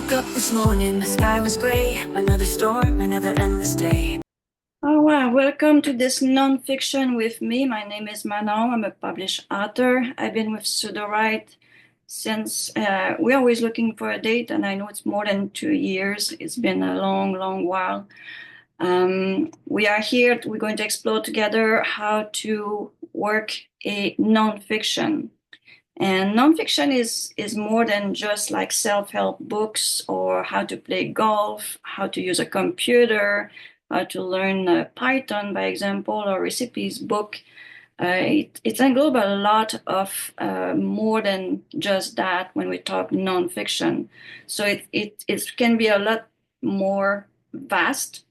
woke up this morning, the sky was gray. Another storm, another endless day. Oh, wow. Welcome to this nonfiction with me. My name is Manon. I'm a published author. I've been with Sudowrite since we're always looking for a date, and I know it's more than 2 years. It's been a long, long while. We are here. We're going to explore together how to work a nonfiction. And nonfiction is more than just like self-help books or how to play golf, how to use a computer, how to learn Python, by example, or recipes book. It englobes a lot of more than just that when we talk nonfiction. So it can be a lot more vast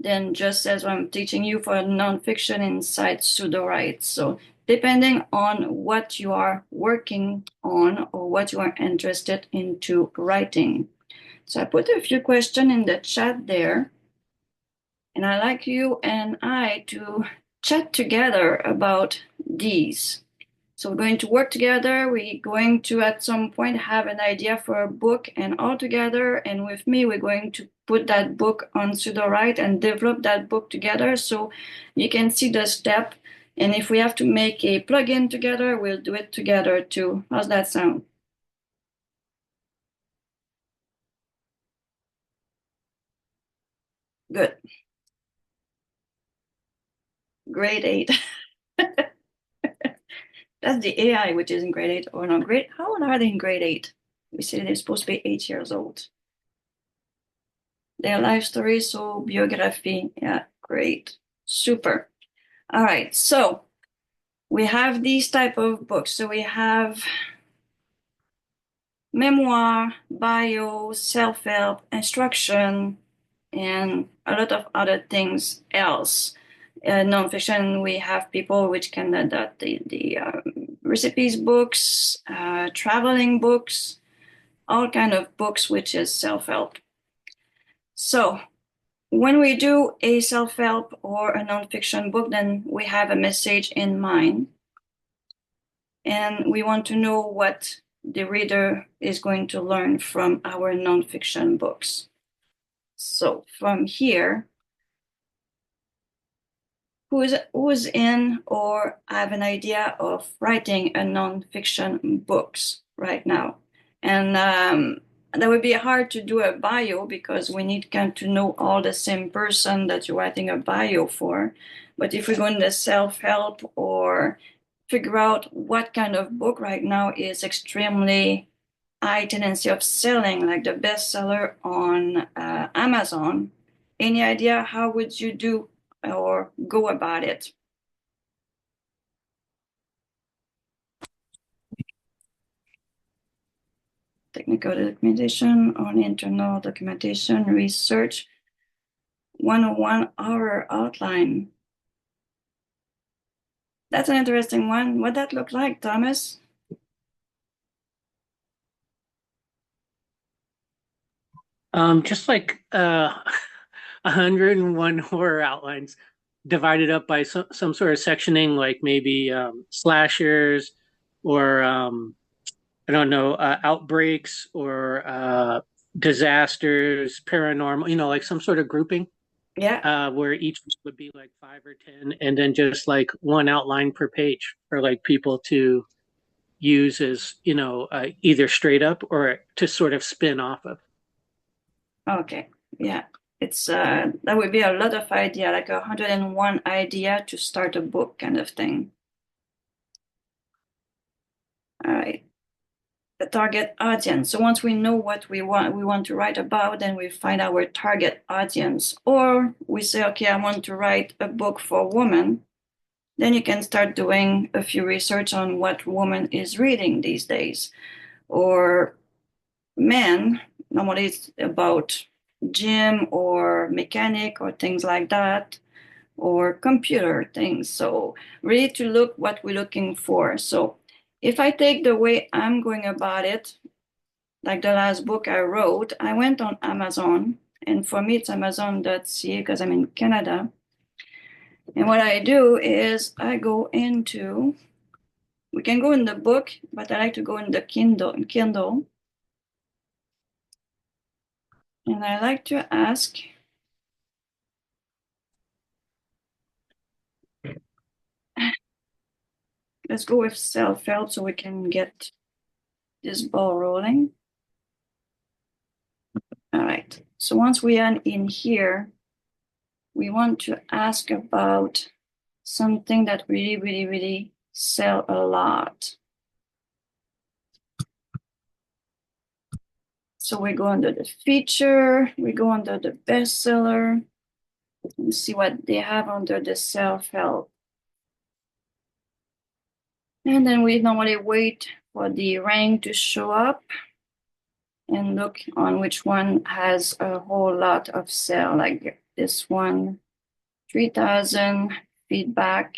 than just as I'm teaching you for nonfiction inside Sudowrite. So depending on what you are working on or what you are interested into writing. So I put a few questions in the chat there, and I'd like you and I to chat together about these. So we're going to work together. We're going to, at some point, have an idea for a book, and all together, and with me, we're going to put that book on Sudowrite and develop that book together so you can see the step. And if we have to make a plugin together, we'll do it together too. How's that sound? Good. Grade 8. That's the AI, which is in grade 8. Or no, grade, how old are they in grade 8? We say they're supposed to be 8 years old. Their life story, so biography. Yeah, great. Super. All right, so we have these type of books. So we have memoir, bio, self-help, instruction, and a lot of other things else. Nonfiction, we have people which can adapt the recipes books, traveling books, all kind of books which is self-help. So when we do a self-help or a nonfiction book, then we have a message in mind. And we want to know what the reader is going to learn from our nonfiction books. So from here, who's in or have an idea of writing a nonfiction books right now? And that would be hard to do a bio because we need kind to know all the same person that you're writing a bio for. But if we go into self-help or figure out what kind of book right now is extremely high tendency of selling, like the bestseller on Amazon, any idea how would you do or go about it? Technical documentation on internal documentation, research, 101-hour outline. That's an interesting one. What'd that look like, Thomas? Just like 101 horror outlines divided up by some sort of sectioning, like maybe slashers or I don't know, outbreaks or disasters, paranormal, like some sort of grouping. Yeah. Where each would be like 5 or 10, and then just like one outline per page for like people to use as, either straight up or to sort of spin off of. Okay. Yeah. It's that would be a lot of idea, like 101 idea to start a book kind of thing. All right. The target audience. So once we know what we want to write about, then we find our target audience. Or we say, okay, I want to write a book for women. Then you can start doing a few research on what woman is reading these days. Or men, normally it's about gym or mechanic or things like that, or computer things. So really to look what we're looking for. So if I take the way I'm going about it, like the last book I wrote, I went on Amazon, and for me it's Amazon.ca because I'm in Canada. And what I do is I go into, we can go in the book, but I like to go in the Kindle. And I like to ask, let's go with self-help so we can get this ball rolling. All right, so once we are in here, we want to ask about something that really sell a lot. So we go under the feature, we go under the bestseller, and see what they have under the self-help. And then we normally wait for the rank to show up and look on which one has a whole lot of sale, like this one, 3,000 feedback.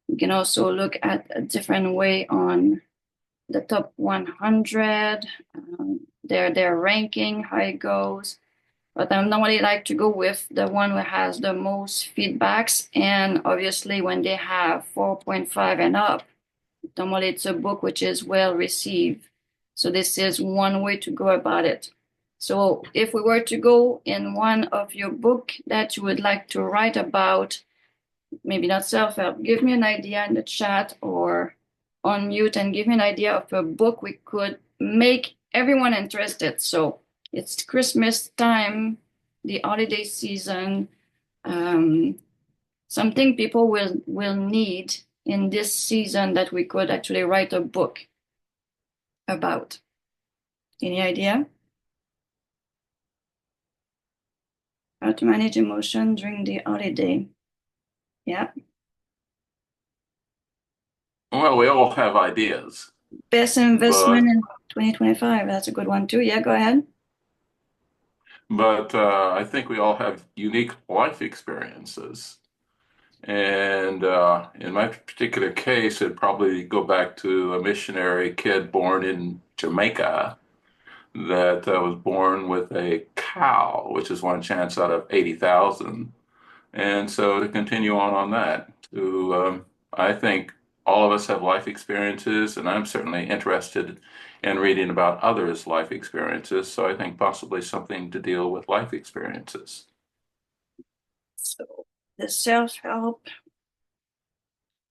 You can also look at a different way on the top 100, their ranking, how it goes. But I normally like to go with the one that has the most feedbacks. And obviously, when they have 4.5 and up, normally it's a book which is well received. So this is one way to go about it. So if we were to go in one of your book that you would like to write about, maybe not self-help, give me an idea in the chat or on mute and give me an idea of a book we could make everyone interested. So it's Christmas time, the holiday season, something people will need in this season that we could actually write a book about. Any idea? How to manage emotion during the holiday. Yeah. Well, we all have ideas. Best investment in 2025. That's a good one too. Yeah, go ahead. But I think we all have unique life experiences. And in my particular case, it'd probably go back to a missionary kid born in Jamaica that was born with a cow, which is one chance out of 80,000. And so to continue on that, I think all of us have life experiences, and I'm certainly interested in reading about others' life experiences. So I think possibly something to deal with life experiences. So the self-help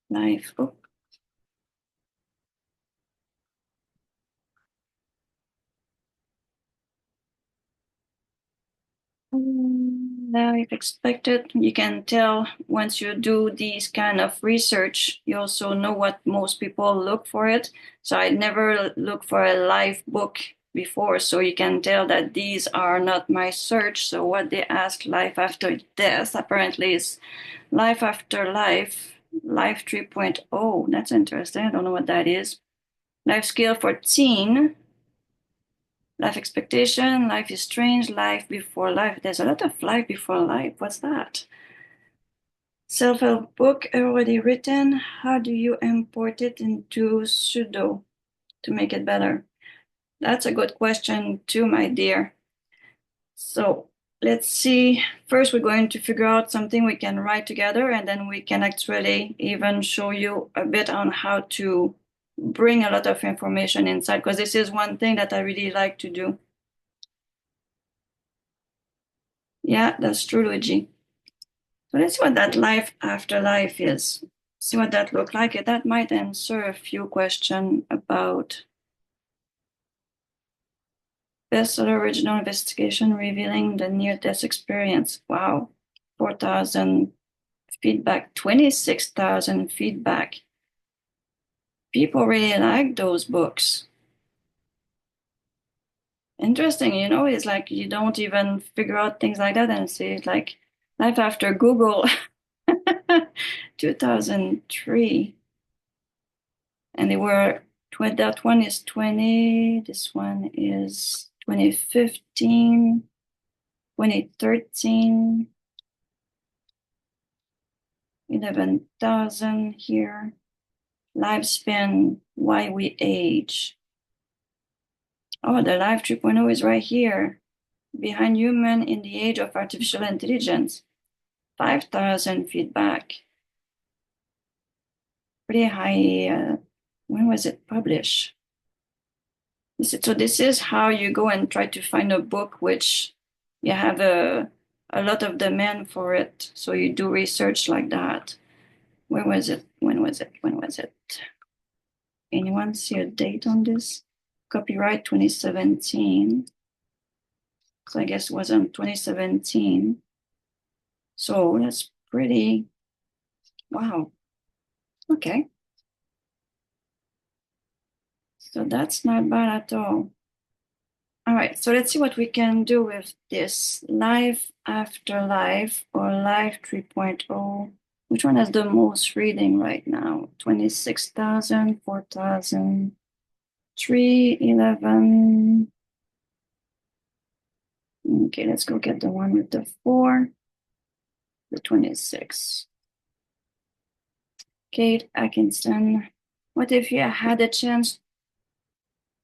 life book. Now, if expected, you can tell once you do these kind of research, you also know what most people look for it. So I never look for a life book before, so you can tell that these are not my search. So what they ask, life after death, apparently is life after life, life 3.0. That's interesting. I don't know what that is. Life skill for teen. Life expectation, life is strange, life before life. There's a lot of life before life. What's that? Self-help book already written. How do you import it into Sudo to make it better? That's a good question too, my dear. So let's see. First, we're going to figure out something we can write together, and then we can actually even show you a bit on how to bring a lot of information inside, because this is one thing that I really like to do. Yeah, that's true, Luigi. So let's see what that life after life is. See what that look like. That might answer a few questions about bestseller original investigation revealing the near-death experience. Wow, 4,000 feedback, 26,000 feedback. People really like those books. Interesting, you know, it's like you don't even figure out things like that and see it's like life after Google, 2003. And they were, that one is 20, this one is 2015, 2013, 11,000 here. Lifespan, why we age. Oh, the Life 3.0 is right here. Behind human in the age of artificial intelligence. 5,000 feedback. Pretty high. When was it published? So this is how you go and try to find a book which you have a lot of demand for it. So you do research like that. Where was it? When was it? When was it? Anyone see a date on this? Copyright 2017. So I guess it was in 2017. So that's pretty, wow. Okay. So that's not bad at all. All right, so let's see what we can do with this live after live or live 3.0. Which one has the most reading right now? 26,000, 4,000, 3, 11. Okay, let's go get the one with the 4, the 26. Kate Atkinson. What if you had a chance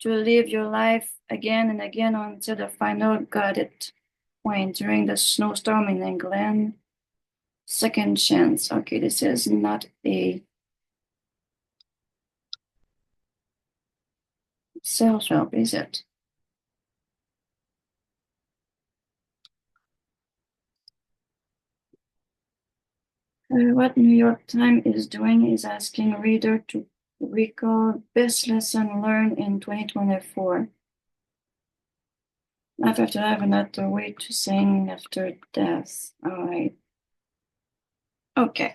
to live your life again and again until the final got it point during the snowstorm in England? Second chance. Okay, this is not a self-help, is it? What New York Times is doing is asking reader to recall best lesson learned in 2024. Life after life, another way to sing after death. All right. Okay.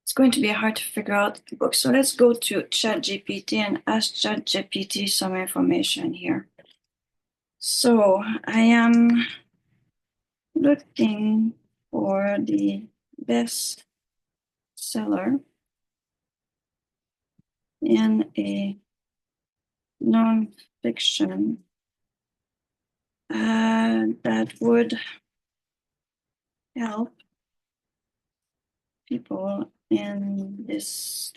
It's going to be hard to figure out the book. So let's go to ChatGPT and ask ChatGPT some information here. So I am looking for the best seller in a nonfiction that would help people in this.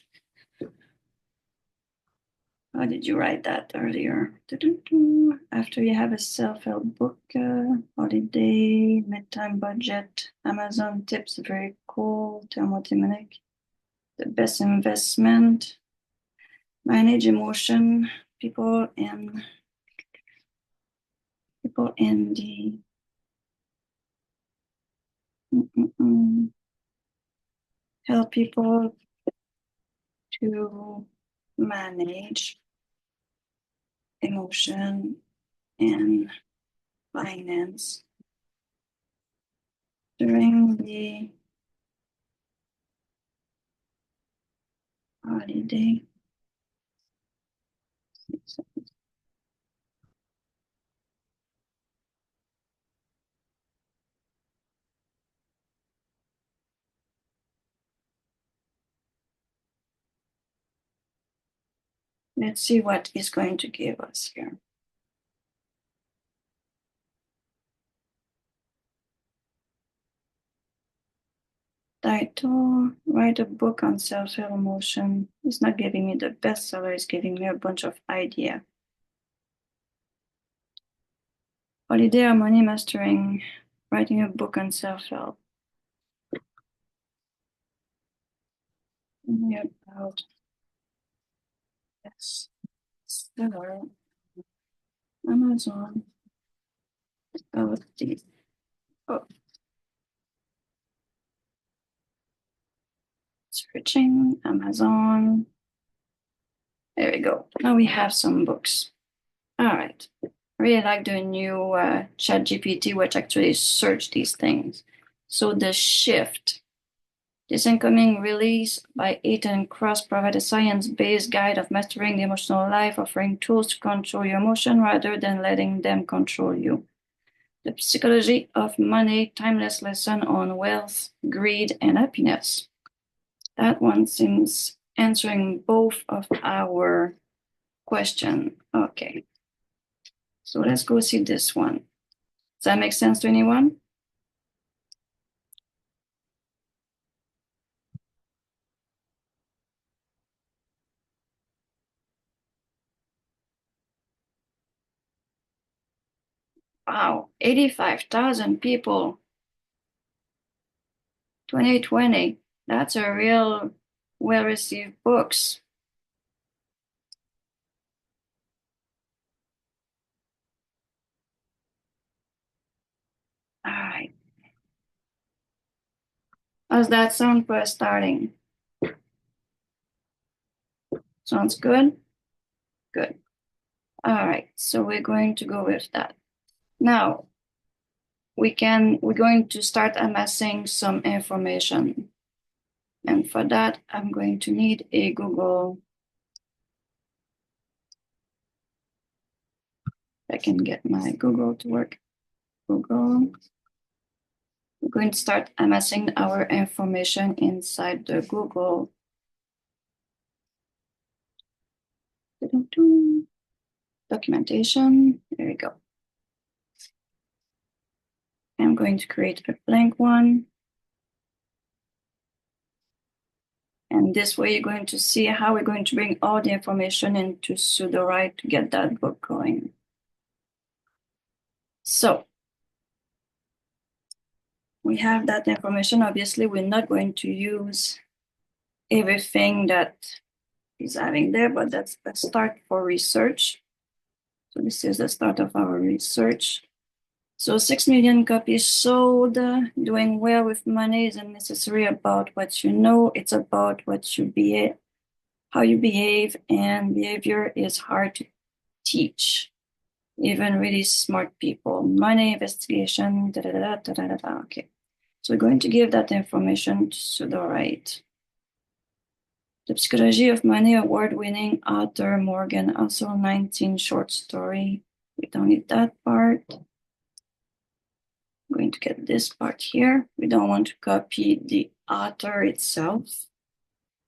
How did you write that earlier? After you have a self-help book, holiday, midtime budget, Amazon tips, very cool, thermodynamic, the best investment, manage emotion, people in the help people to manage emotion and finance during the holiday. Let's see what is going to give us here. Title, write a book on self-help emotion. It's not giving me the bestseller, it's giving me a bunch of idea. Holiday harmony mastering, writing a book on self-help. About yes, seller, Amazon, about the searching Amazon. There we go. Now we have some books. All right. I really like the new ChatGPT, which actually search these things. So the shift. This incoming release by Ethan Cross provides a science-based guide of mastering the emotional life, offering tools to control your emotion rather than letting them control you. The psychology of money, timeless lesson on wealth, greed, and happiness. That one seems answering both of our question. Okay. So let's go see this one. Does that make sense to anyone? Wow, 85,000 people. 2020. That's a real well-received books. How's that sound for starting? Sounds good? Good. All right, so we're going to go with that. Now, we're going to start amassing some information. And for that, I'm going to need a Google. I can get my Google to work. Google. We're going to start amassing our information inside the Google. Documentation. There we go. I'm going to create a blank one. And this way you're going to see how we're going to bring all the information into Sudowrite to get that book going. So we have that information. Obviously, we're not going to use everything that is having there, but that's the start for research. So this is the start of our research. So 6 million copies sold, doing well with money isn't necessarily about what you know, it's about what you behave, how you behave, and behavior is hard to teach. Even really smart people. Money, investigation, da da da da da da da. Okay. So we're going to give that information to Sudowrite. The Psychology of Money award-winning author Morgan, also 19 short story. We don't need that part. I'm going to get this part here. We don't want to copy the author itself,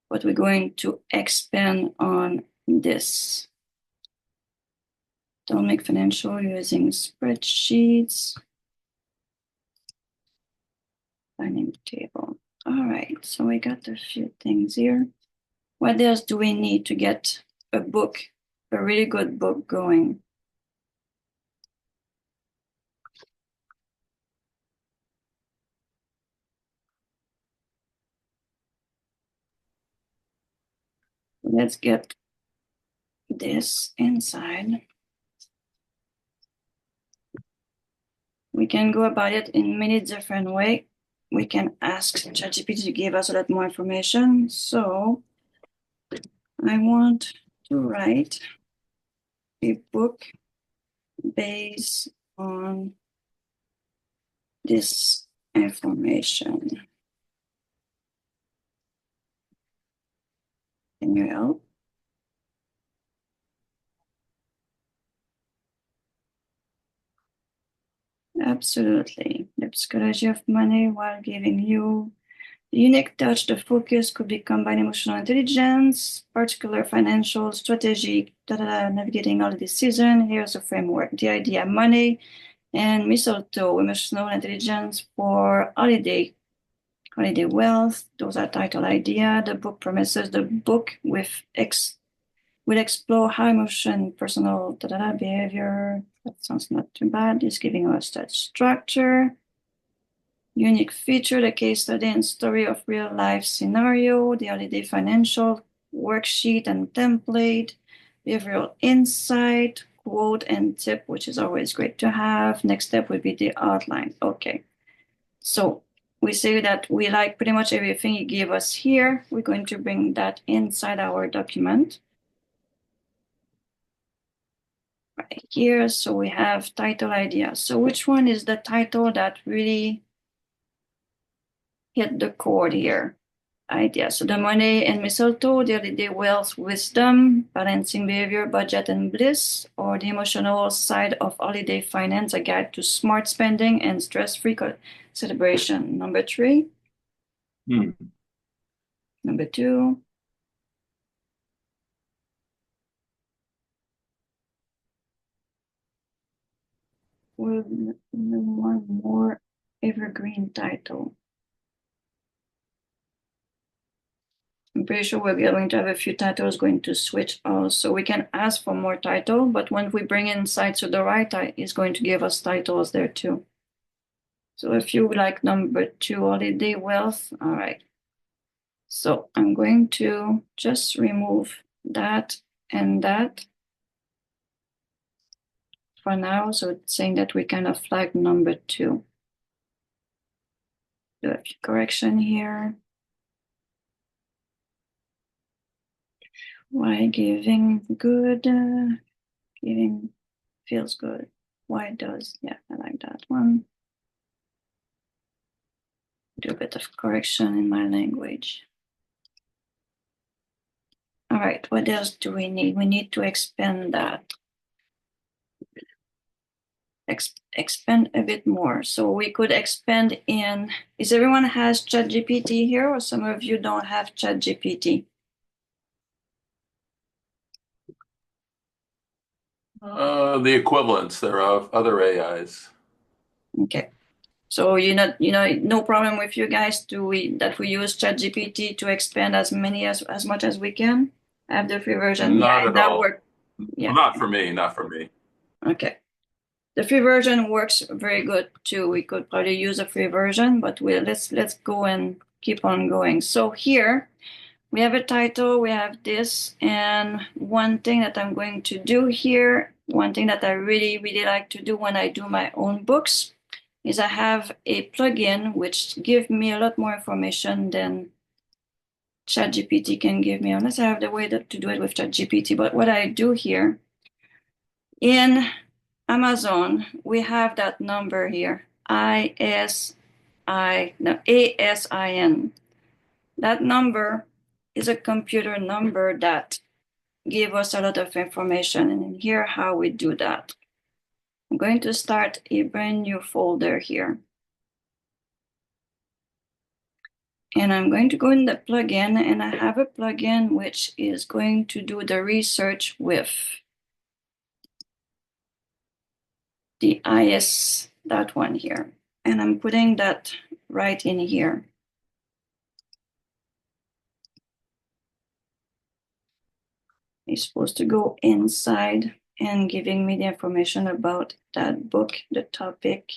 but we're going to expand on this. Don't make financial using spreadsheets. Finding table. All right, so we got a few things here. What else do we need to get a book, a really good book going? Let's get this inside. We can go about it in many different ways. We can ask ChatGPT to give us a lot more information. So I want to write a book based on this information. Can you help? Absolutely. The psychology of money while giving you the unique touch, the focus could be combined emotional intelligence, particular financial strategy, navigating all the season. Here's a framework. The idea, money and mistletoe, emotional intelligence for holiday wealth. Those are title idea. The book premises, the book will explore how emotion, personal behavior. That sounds not too bad. It's giving us that structure. Unique feature, the case study and story of real life scenario, the holiday financial worksheet and template, behavioral insight, quote and tip, which is always great to have. Next step would be the outline. Okay. So we say that we like pretty much everything you gave us here. We're going to bring that inside our document. Right here, so we have title idea. So which one is the title that really hit the chord here? Idea. So the money and mistletoe, the holiday wealth, wisdom, balancing behavior, budget and bliss, or the emotional side of holiday finance, a guide to smart spending and stress-free celebration. Number 3. Number 2. One more evergreen title. I'm pretty sure we're going to have a few titles going to switch also. We can ask for more title, but when we bring inside Sudowrite, it's going to give us titles there too. So if you like number 2, holiday wealth, all right. So I'm going to just remove that and that for now. So it's saying that we kind of flag number 2. do a few correction here. Why giving good? Giving feels good. Why does? Yeah, I like that one. Do a bit of correction in my language. All right, what else do we need? We need to expand that. Expand a bit more. So we could expand in, is everyone has ChatGPT here, or some of you don't have ChatGPT? The equivalents thereof, other AIs. Okay. So no problem with you guys that we use ChatGPT to expand as much as we can. I have the free version. Not Yeah, at that all. works. Yeah. Well, not for me, not for me. Okay. The free version works very good too. We could probably use a free version, but let's go and keep on going. So here we have a title, we have this, and one thing that I'm going to do here, one thing that I really, really like to do when I do my own books is I have a plugin which gives me a lot more information than ChatGPT can give me, unless I have the way to do it with ChatGPT. But what I do here in Amazon, we have that number here, ASIN. That number is a computer number that gives us a lot of information. And here how we do that. I'm going to start a brand new folder here. And I'm going to go in the plugin, and I have a plugin which is going to do the research with the IS, that one here. And I'm putting that right in here. It's supposed to go inside and giving me the information about that book, the topic,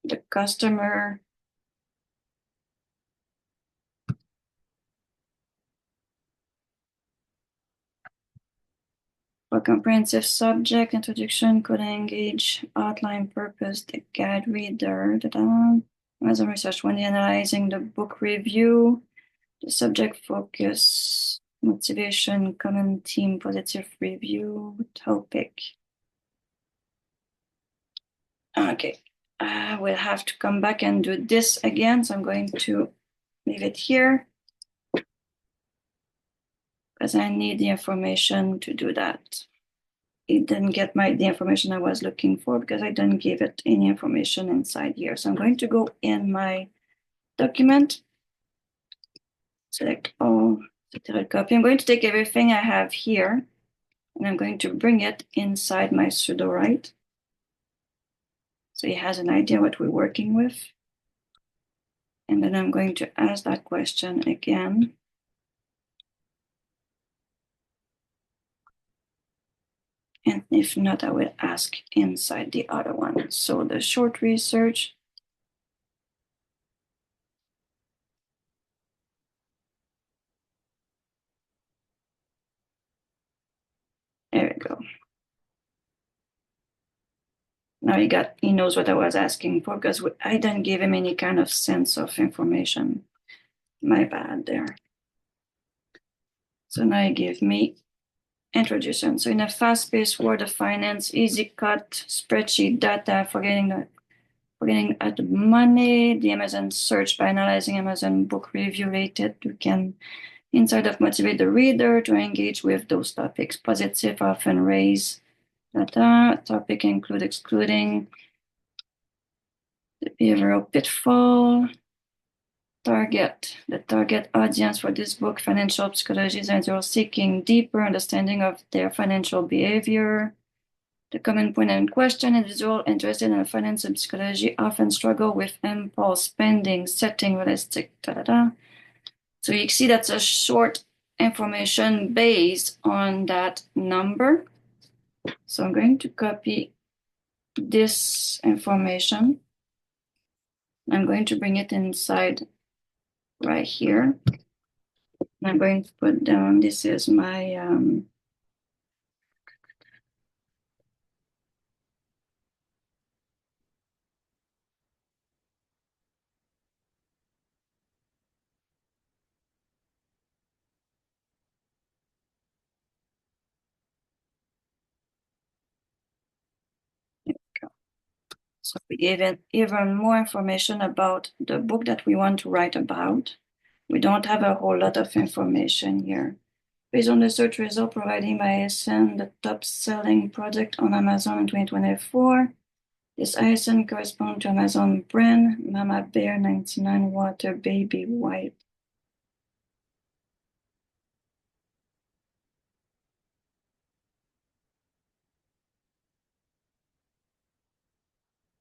the customer. For comprehensive subject, introduction, could engage, outline, purpose, the guide reader, as a research when analyzing the book review, the subject focus, motivation, common theme, positive review, topic. Okay, I will have to come back and do this again, so I'm going to leave it here because I need the information to do that. It didn't get the information I was looking for because I didn't give it any information inside here. So I'm going to go in my document, select all, copy. I'm going to take everything I have here and I'm going to bring it inside my Sudowrite. So it has an idea what we're working with. And then I'm going to ask that question again. And if not, I will ask inside the other one. So the short research. There we go. Now he knows what I was asking for because I didn't give him any kind of sense of information. My bad there. So now he gave me introduction. So in a fast-paced world of finance, easy cut, spreadsheet data, forgetting at the money, the Amazon search by analyzing Amazon book review related, you can inside of motivate the reader to engage with those topics. Positive often raise data, topic include excluding, the behavioral pitfall, the target audience for this book, financial psychology, and they're seeking deeper understanding of their financial behavior. The common point and question, individuals interested in finance and psychology often struggle with impulse spending, setting realistic, So you see that's a short information based on that number. So I'm going to copy this information. I'm going to bring it inside right here. I'm going to put down, this is my, So we give it even more information about the book that we want to write about. We don't have a whole lot of information here. Based on the search result provided by ISN, the top-selling product on Amazon in 2024, this ISN corresponds to Amazon brand Mama Bear 99 Water Baby Wipe.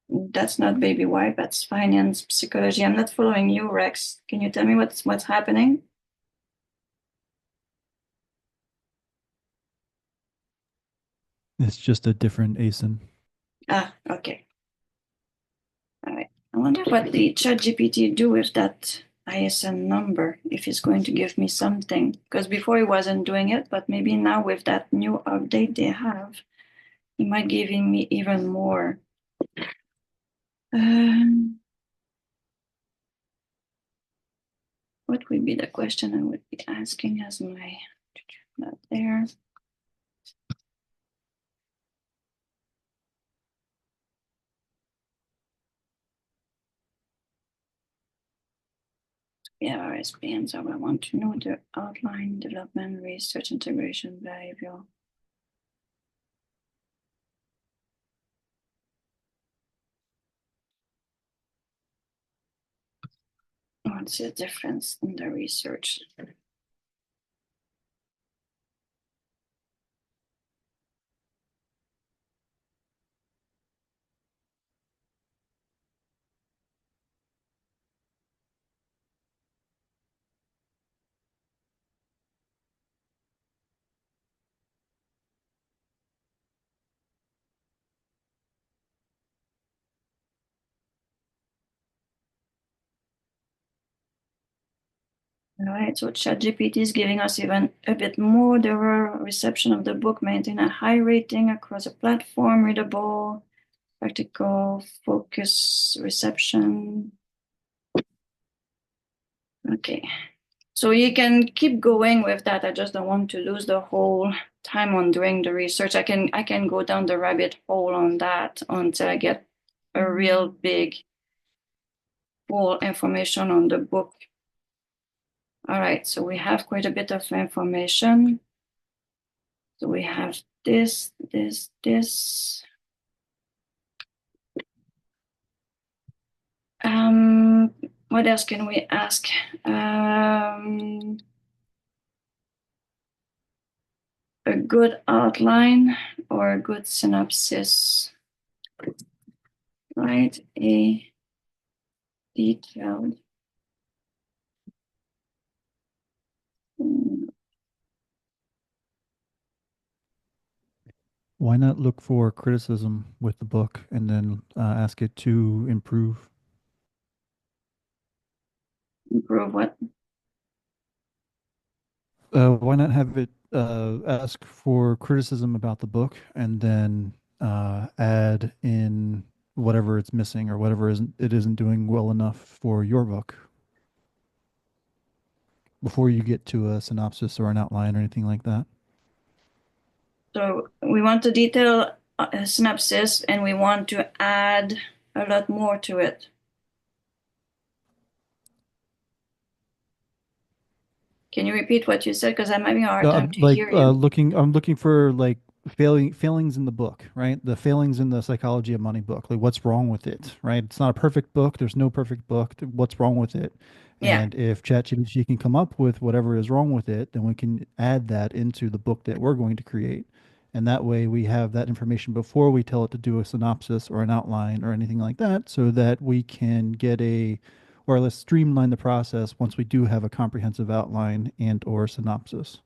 That's not baby wipe, that's finance, psychology. I'm not following you, Rex. Can you tell me what's happening? It's just a different ASIN. Ah, okay. All right. I wonder what the ChatGPT do with that ISN number, if it's going to give me something. Because before it wasn't doing it, but maybe now with that new update they have, it might giving me even more. What would be the question I would be asking as my not there? Yeah, RSPN, so I want to know the outline, development, research, integration, behavioral. What's the difference in the research? All right, so ChatGPT is giving us even a bit more. The reception of the book maintain a high rating across the platform, readable, practical, focus, reception. Okay, so you can keep going with that. I just don't want to lose the whole time on doing the research. I can go down the rabbit hole on that until I get a real big full information on the book. All right, so we have quite a bit of information. So we have this. What else can we ask? A good outline or a good synopsis, right? A detailed. Why not look for criticism with the book and then ask it to improve? Improve what? Why not have it ask for criticism about the book and then add in whatever it's missing or whatever isn't doing well enough for your book before you get to a synopsis or an outline or anything like that? So we want to detail a synopsis and we want to add a lot more to it. Can you repeat what you said? Because I'm having a hard time to hear you. I'm looking for like failings in the book, right? The failings in the Psychology of Money book. Like what's wrong with it, right? It's not a perfect book. There's no perfect book. What's wrong with it? Yeah. And if ChatGPT can come up with whatever is wrong with it, then we can add that into the book that we're going to create. And that way we have that information before we tell it to do a synopsis or an outline or anything like that, so that we can get or let's streamline the process once we do have a comprehensive outline and or synopsis.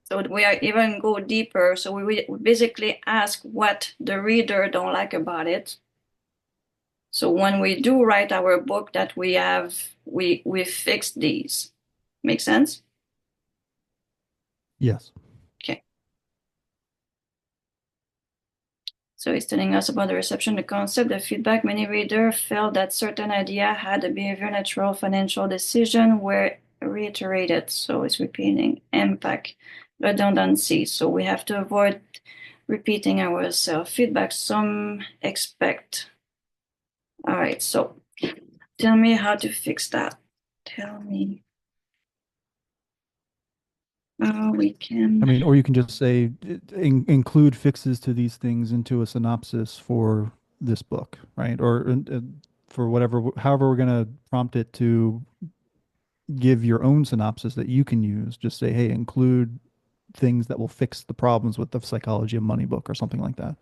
So we are even go deeper. So we basically ask what the reader don't like about it. So when we do write our book that we fix these. Make sense? Yes. Okay. So it's telling us about the reception, the concept, the feedback. Many readers felt that certain idea had a behavior, natural, financial decision were reiterated. So it's repeating impact. redundancy. So we have to avoid repeating ourselves. Feedback some expect. All right, so tell me how to fix that. Tell me. We can. I mean, or you can just say include fixes to these things into a synopsis for this book, right? Or for whatever, however we're going to prompt it to give your own synopsis that you can use. Just say, hey, include things that will fix the problems with the Psychology of Money book or something like that.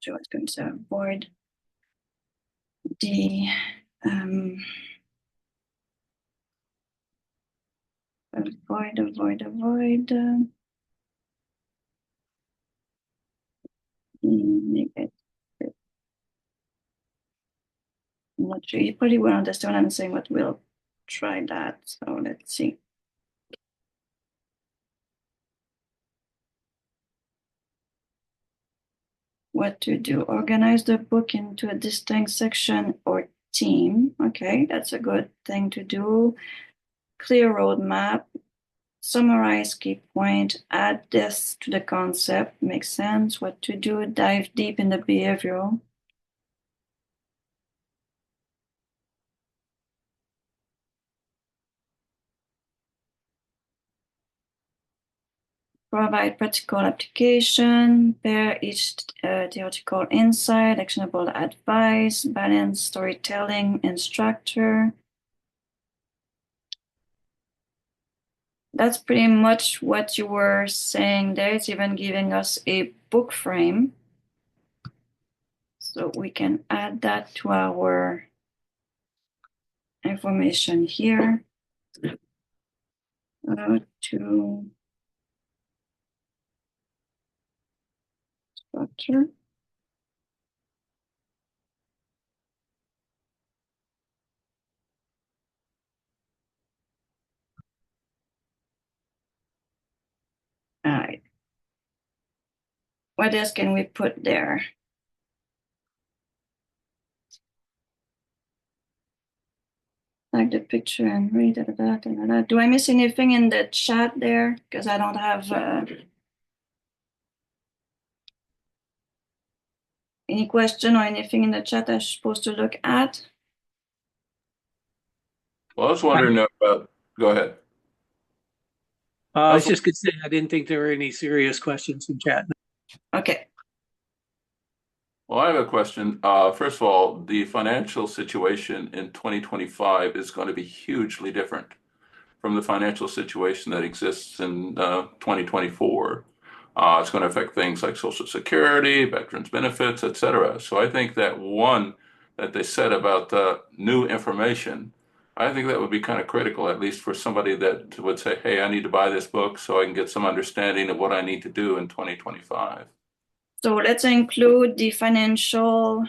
So it's going to avoid the avoid negative. I'm not sure. You probably will understand what I'm saying, but we'll try that. So let's see. What to do? Organize the book into a distinct section or theme. Okay, that's a good thing to do. Clear roadmap. Summarize key point. Add this to the concept. Makes sense. What to do? Dive deep in the behavioral. Provide practical application, pair each theoretical insight, actionable advice, balance storytelling and structure. That's pretty much what you were saying there. It's even giving us a book frame. So we can add that to our information here. To structure. All right. What else can we put there? Like the picture and read it. Do I miss anything in the chat there? Because I don't have any question or anything in the chat I'm supposed to look at. Well, I was wondering about, go ahead. I was just going to say, I didn't think there were any serious questions in chat. Okay. Well, I have a question. First of all, the financial situation in 2025 is going to be hugely different from the financial situation that exists in 2024. It's going to affect things like Social Security, veterans benefits, et cetera. So I think that one that they said about new information, I think that would be kind of critical, at least for somebody that would say, hey, I need to buy this book so I can get some understanding of what I need to do in 2025. So let's include the financial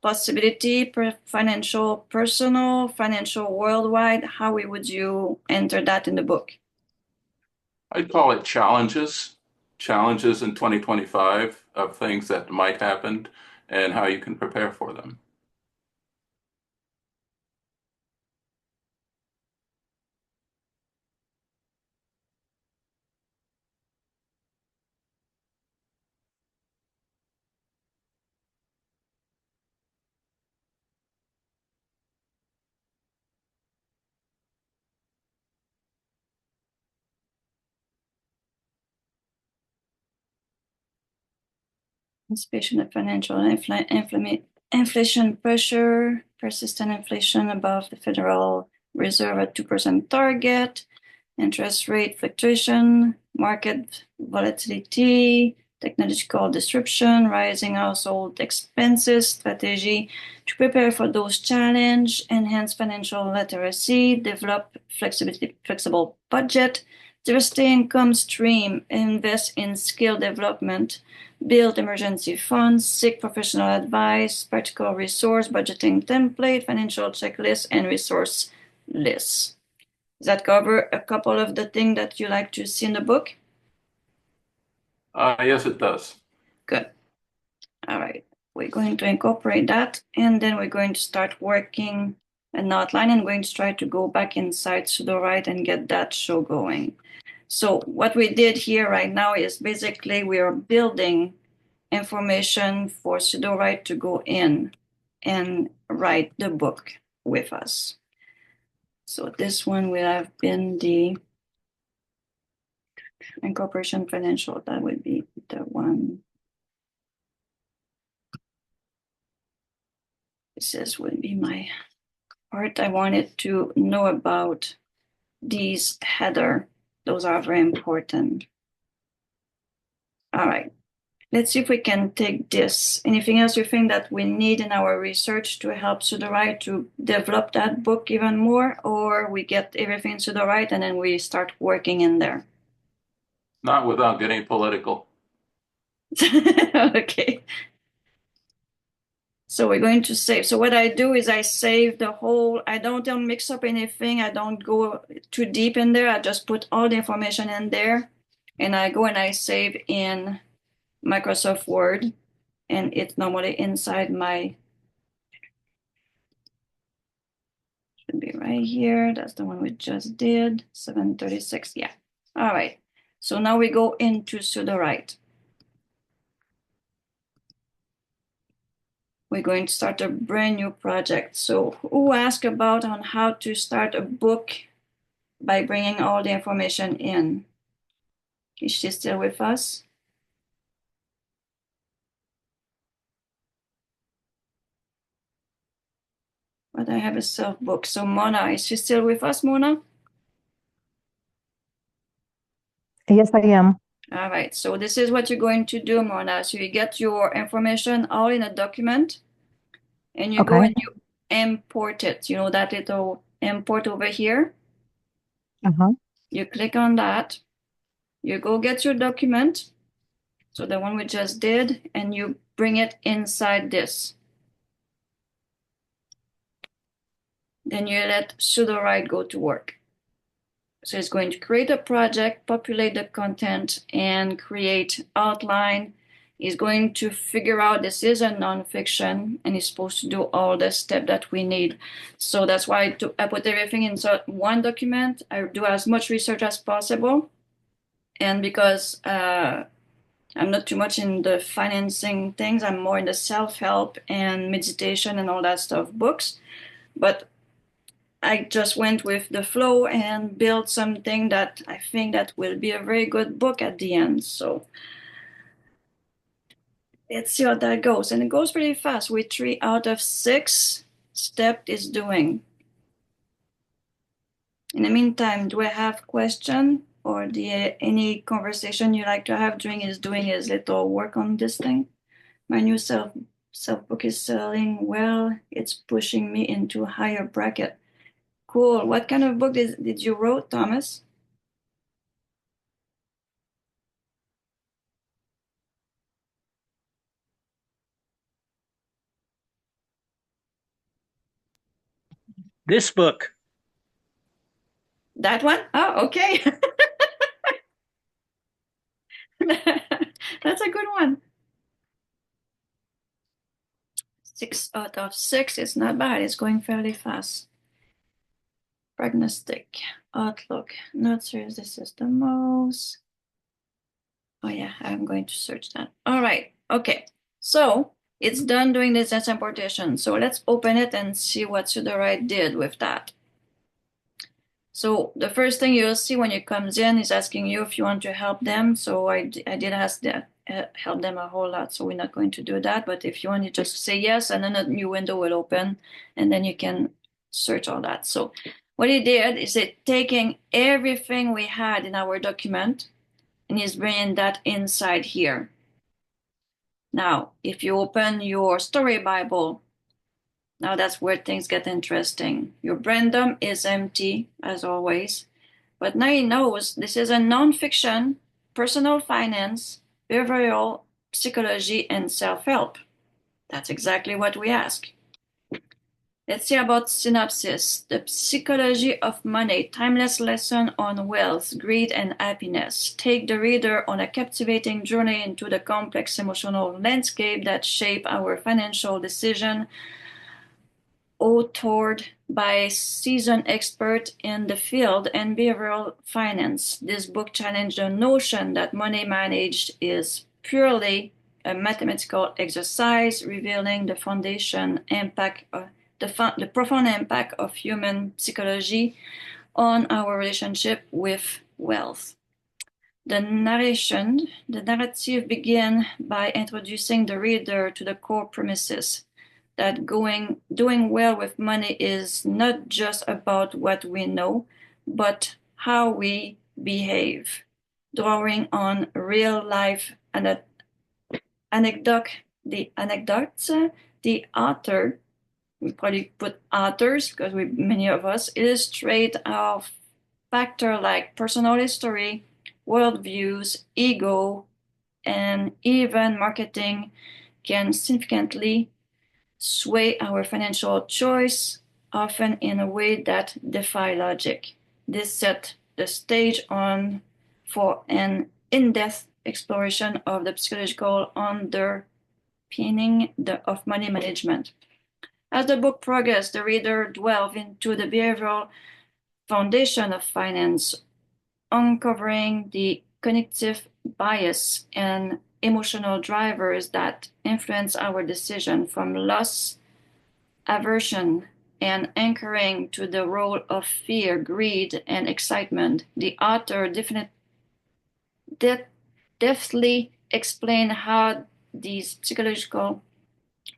possibility, financial personal, financial worldwide. How would you enter that in the book? I'd call it challenges in 2025 of things that might happen and how you can prepare for them. Anticipation of financial inflation pressure, persistent inflation above the Federal Reserve at 2% target, interest rate fluctuation, market volatility, technological disruption, rising household expenses, strategy to prepare for those challenges, enhance financial literacy, develop flexible budget, diversity income stream, invest in skill development, build emergency funds, seek professional advice, practical resource, budgeting template, financial checklist, and resource lists. Does that cover a couple of the things that you like to see in the book? Yes, it does. Good. All right, we're going to incorporate that, and then we're going to start working an outline and going to try to go back inside Sudowrite and get that show going. So what we did here right now is basically we are building information for Sudowrite to go in and write the book with us. So this one will have been the incorporation financial. That would be the one. This would be my part. I wanted to know about these header. Those are very important. All right. Let's see if we can take this. Anything else you think that we need in our research to help Sudowrite to develop that book even more, or we get everything in Sudowrite and then we start working in there? Not without getting political. Okay. So we're going to save. So what I do is I save the whole, I don't mix up anything. I don't go too deep in there. I just put all the information in there and I go and I save in Microsoft Word, and it's normally inside my, should be right here. That's the one we just did, 736, yeah. All right, so now we go into Sudowrite. We're going to start a brand new project. So who asked about on how to start a book by bringing all the information in? Is she still with us? But I have a self book. So Mona, is she still with us, Mona? Yes, I am. All right, so this is what you're going to do, Mona. So you get your information all in a document and you go Okay. and you import it. You know that little import over here? Uh-huh. You click on that. You go get your document. So the one we just did, and you bring it inside this. Then you let Sudowrite go to work. So it's going to create a project, populate the content, and create outline. It's going to figure out this is a nonfiction, and it's supposed to do all the steps that we need. So that's why I put everything in one document. I do as much research as possible. And because I'm not too much in the financing things, I'm more in the self-help and meditation and all that stuff books. But I just went with the flow and built something that I think that will be a very good book at the end. So let's see how that goes. And it goes pretty fast. With 3 out of 6 step is doing. In the meantime, do I have question or any conversation you like to have during his doing his little work on this thing? My new self book is selling well. It's pushing me into a higher bracket. Cool. What kind of book did you wrote, Thomas? This book. That one? Oh, okay. That's a good one. 6 out of 6 is not bad. It's going fairly fast. Prognostic, outlook, not serious. This is the most. Oh yeah, I'm going to search that. All right. Okay. So it's done doing this as importation. So let's open it and see what Sudowrite did with that. So the first thing you'll see when it comes in is asking you if you want to help them. So I did ask that, help them a whole lot. So we're not going to do that. But if you want to just say yes, and then a new window will open and then you can search all that. So what he did is it taking everything we had in our document and he's bringing that inside here. Now, if you open your story Bible, now that's where things get interesting. Your Brandom is empty, as always. But now he knows this is a nonfiction, personal finance, behavioral psychology, and self-help. That's exactly what we ask. Let's see about synopsis. The Psychology of Money, timeless lesson on wealth, greed, and happiness. Take the reader on a captivating journey into the complex emotional landscape that shape our financial decision, authored by seasoned expert in the field and behavioral finance. This book challenged the notion that money managed is purely a mathematical exercise, revealing the foundation impact the profound impact of human psychology on our relationship with wealth. The narrative begins by introducing the reader to the core premises that doing well with money is not just about what we know, but how we behave. Drawing on real life anecdotes, the author, we probably put authors because many of us illustrate our factor like personal history, worldviews, ego, and even marketing can significantly sway our financial choice, often in a way that defy logic. This set the stage for an in-depth exploration of the psychological underpinning of money management. As the book progresses, the reader delves into the behavioral foundation of finance, uncovering the cognitive bias and emotional drivers that influence our decision, from loss aversion and anchoring to the role of fear, greed, and excitement. The author deftly explains how these psychological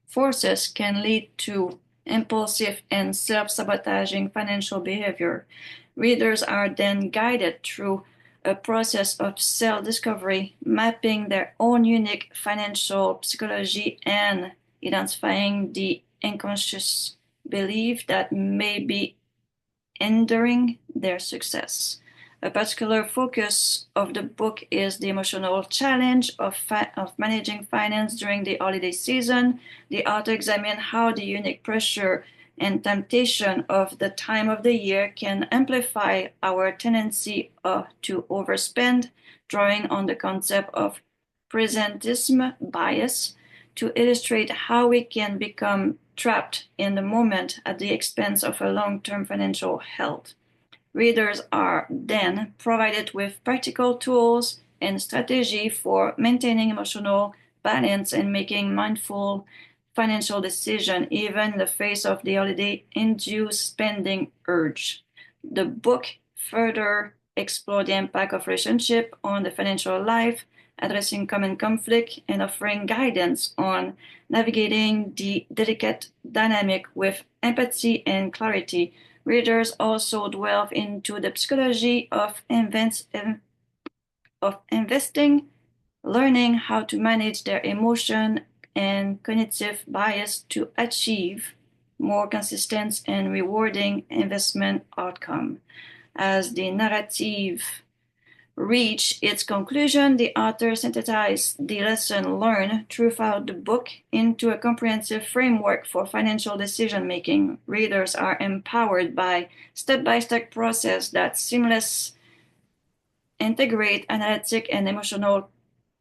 forces can lead to impulsive and self-sabotaging financial behavior. Readers are then guided through a process of self-discovery, mapping their own unique financial psychology and identifying the unconscious belief that may be hindering their success. A particular focus of the book is the emotional challenge of managing finance during the holiday season. The author examines how the unique pressure and temptation of the time of the year can amplify our tendency to overspend, drawing on the concept of presentism bias to illustrate how we can become trapped in the moment at the expense of a long-term financial health. Readers are then provided with practical tools and strategy for maintaining emotional balance and making mindful financial decisions, even in the face of the holiday-induced spending urge. The book further explores the impact of relationship on the financial life, addressing common conflict and offering guidance on navigating the delicate dynamic with empathy and clarity. Readers also delve into the psychology of investing, learning how to manage their emotion and cognitive bias to achieve more consistent and rewarding investment outcome. As the narrative reach its conclusion, the author synthesized the lesson learned throughout the book into a comprehensive framework for financial decision-making. Readers are empowered by step-by-step process that seamlessly integrate analytic and emotional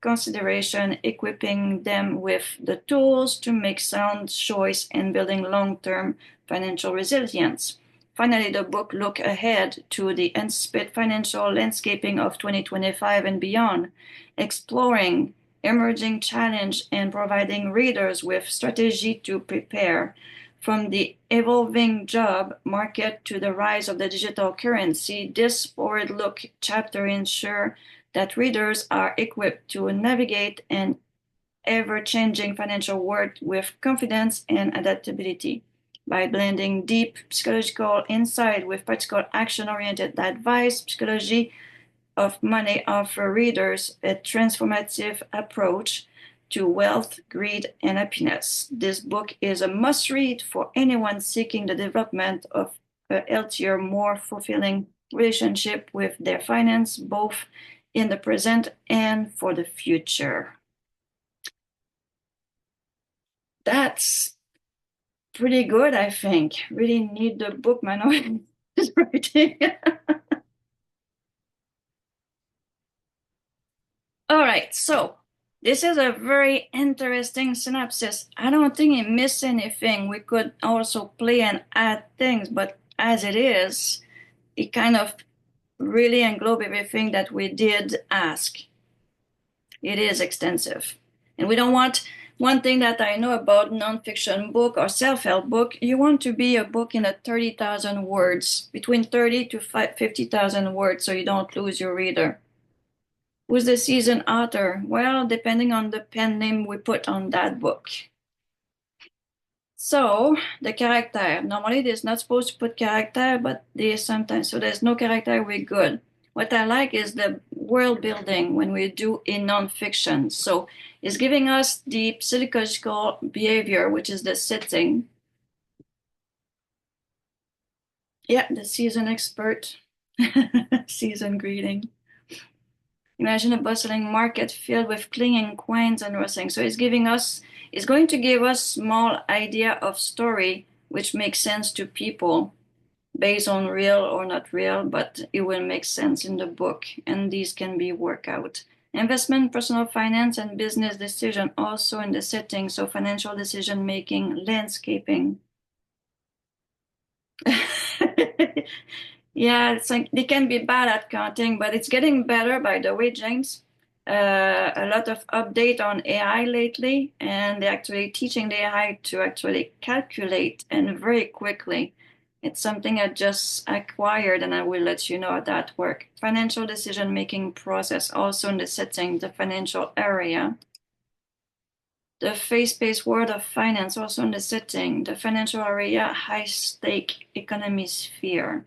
consideration, equipping them with the tools to make sound choice and building long-term financial resilience. Finally, the book looks ahead to the anticipated financial landscaping of 2025 and beyond, exploring emerging challenges and providing readers with strategy to prepare. From the evolving job market to the rise of the digital currency, this forward-look chapter ensures that readers are equipped to navigate an ever-changing financial world with confidence and adaptability. By blending deep psychological insight with practical action-oriented advice, Psychology of Money offers readers a transformative approach to wealth, greed, and happiness. This book is a must-read for anyone seeking the development of a healthier, more fulfilling relationship with their finance, both in the present and for the future. That's pretty good, I think. Really need the book, Manon is writing. All right, so this is a very interesting synopsis. I don't think it missed anything. We could also play and add things, but as it is, it kind of really englobe everything that we did ask. It is extensive. And we don't want, one thing that I know about nonfiction book or self-help book, you want to be a book in a 30,000 words, between 30 to 50,000 words, so you don't lose your reader. Who's the seasoned author? Well, depending on the pen name we put on that book. So the character, normally there's not supposed to put character, but there's sometimes, so there's no character, we're good. What I like is the world building when we do in nonfiction. So it's giving us the psychological behavior, which is the setting. Yeah, the seasoned expert, seasoned greeting. Imagine a bustling market filled with clinging quains and rustling. So it's going to give us small idea of story, which makes sense to people based on real or not real, but it will make sense in the book. And these can be worked out. Investment, personal finance, and business decision also in the setting. So financial decision making, landscaping. Yeah, it's like they can be bad at counting, but it's getting better, by the way, James. A lot of update on AI lately, and they're actually teaching the AI to actually calculate and very quickly. It's something I just acquired, and I will let you know how that works. Financial decision-making process also in the setting, the financial area. The face-based world of finance also in the setting, the financial area, high-stake economy sphere.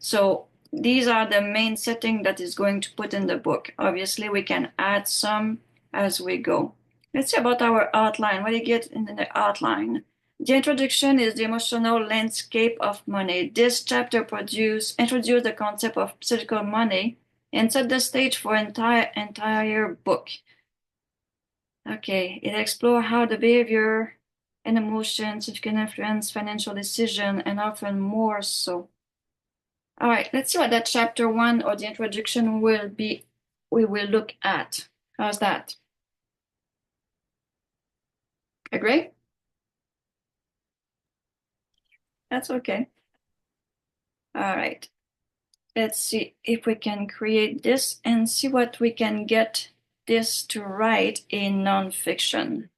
So these are the main setting that is going to put in the book. Obviously, we can add some as we go. Let's see about our outline. What do you get in the outline? The introduction is the emotional landscape of money. This chapter introduced the concept of physical money and set the stage for entire book. Okay, it explores how the behavior and emotions can influence financial decision and often more so. All right, let's see what that chapter 1 or the introduction will be. We will look at. How's that? Agree? That's okay. All right. Let's see if we can create this and see what we can get this to write in nonfiction.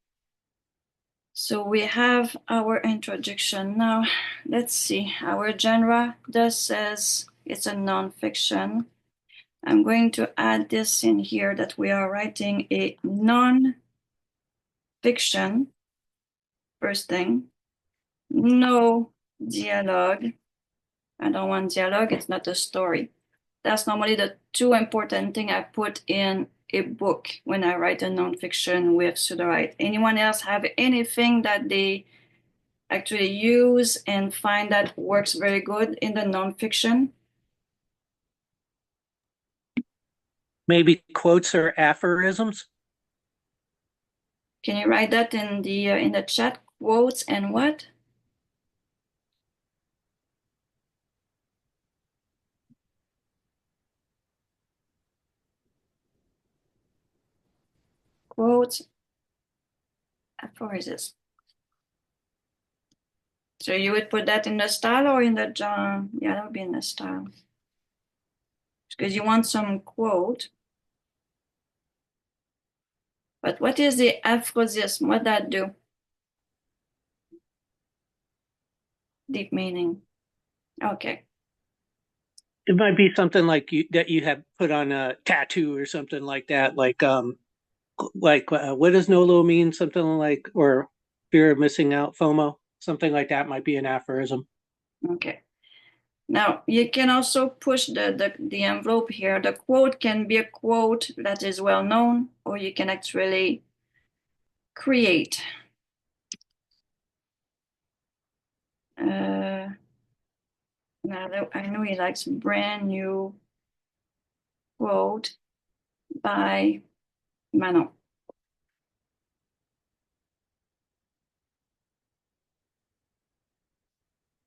So we have our introduction. Now, let's see. Our genre does says it's a nonfiction. I'm going to add this in here that we are writing a non-fiction. First thing, no dialogue. I don't want dialogue, it's not a story. That's normally the two important things I put in a book when I write a nonfiction with Sudowrite. Anyone else have anything that they actually use and find that works very good in the nonfiction? Maybe quotes or aphorisms. Can you write that in the chat? Quotes and what? Quotes, aphorisms. So you would put that in the style or in the genre? Yeah, that would be in the style. Because you want some quote. But what is the aphorism? What that do? Deep meaning. Okay. It might be something like that you have put on a tattoo or something like that. Like what does NOLO mean? Something like, or fear of missing out, FOMO. Something like that might be an aphorism. Okay. Now you can also push the envelope here. The quote can be a quote that is well known, or you can actually create. Now I know he likes brand new quote by Manon.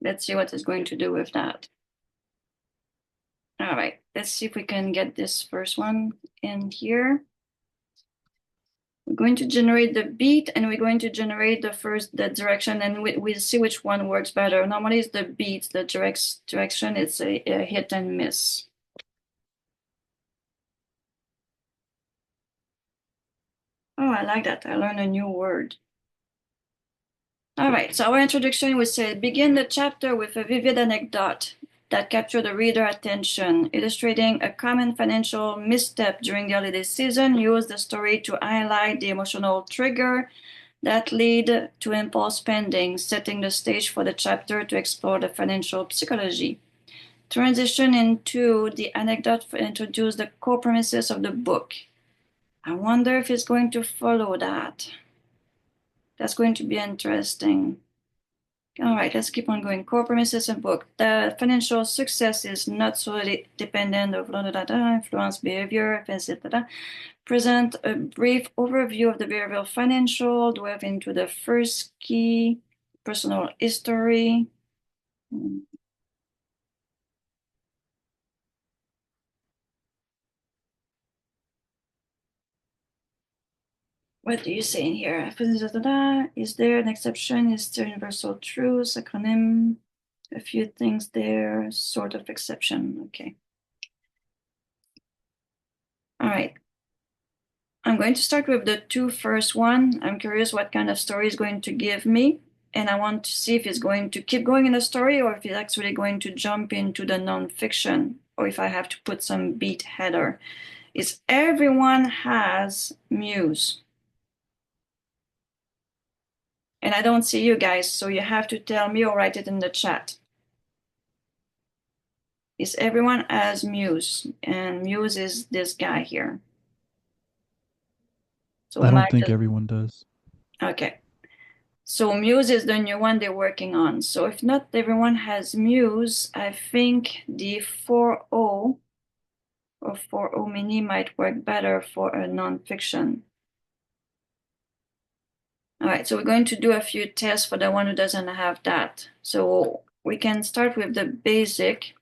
Let's see what it's going to do with that. All right, let's see if we can get this first one in here. We're going to generate the beat and we're going to generate the direction, and we'll see which one works better. Normally it's the beat, the direction, it's a hit and miss. Oh, I like that. I learned a new word. All right, so our introduction would say, begin the chapter with a vivid anecdote that capture the reader attention, illustrating a common financial misstep during the holiday season. Use the story to highlight the emotional trigger that lead to impulse spending, setting the stage for the chapter to explore the financial psychology. Transition into the anecdote to introduce the core premises of the book. I wonder if it's going to follow that. That's going to be interesting. All right, let's keep on going. Core premises and book. The financial success is not solely dependent of influence behavior, etc. Present a brief overview of the behavioral financial, delve into the first key, personal history. What do you say in here? Is there an exception? Is there universal truth? Acronym? A few things there, sort of exception. Okay. All right. I'm going to start with the two first one. I'm curious what kind of story is going to give me. And I want to see if it's going to keep going in the story or if it's actually going to jump into the nonfiction, or if I have to put some beat header. Is everyone has muse? And I don't see you guys, so you have to tell me or write it in the chat. Is everyone has muse? And muse is this guy here. So I don't think everyone does. Okay. So Muse is the new one they're working on. So if not everyone has Muse, I think the 4.0 or 4.0 mini might work better for a nonfiction. All right, so we're going to do a few tests for the one who doesn't have that. So we can start with the basic.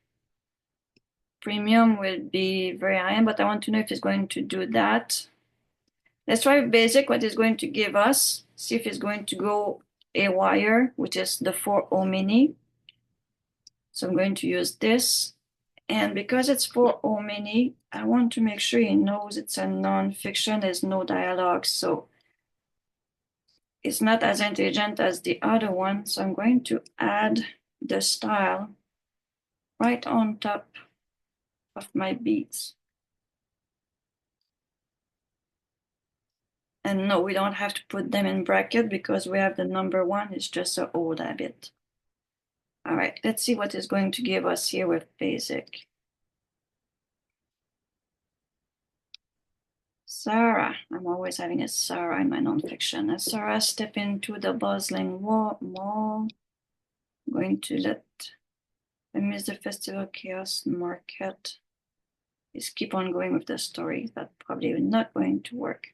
Premium will be very high, but I want to know if it's going to do that. Let's try basic, what it's going to give us. See if it's going to go a wire, which is the 4.0 mini. So I'm going to use this. And because it's 4.0 mini, I want to make sure he knows it's a non-fiction. There's no dialogue. So it's not as intelligent as the other one. So I'm going to add the style right on top of my beats. And no, we don't have to put them in bracket because we have the number one. It's just an old habit. All right, let's see what it's going to give us here with basic. Sarah, I'm always having a Sarah in my nonfiction. As Sarah step into the bustling mall, I'm going to let amidst the festival chaos market. Just keep on going with the story. That's probably not going to work.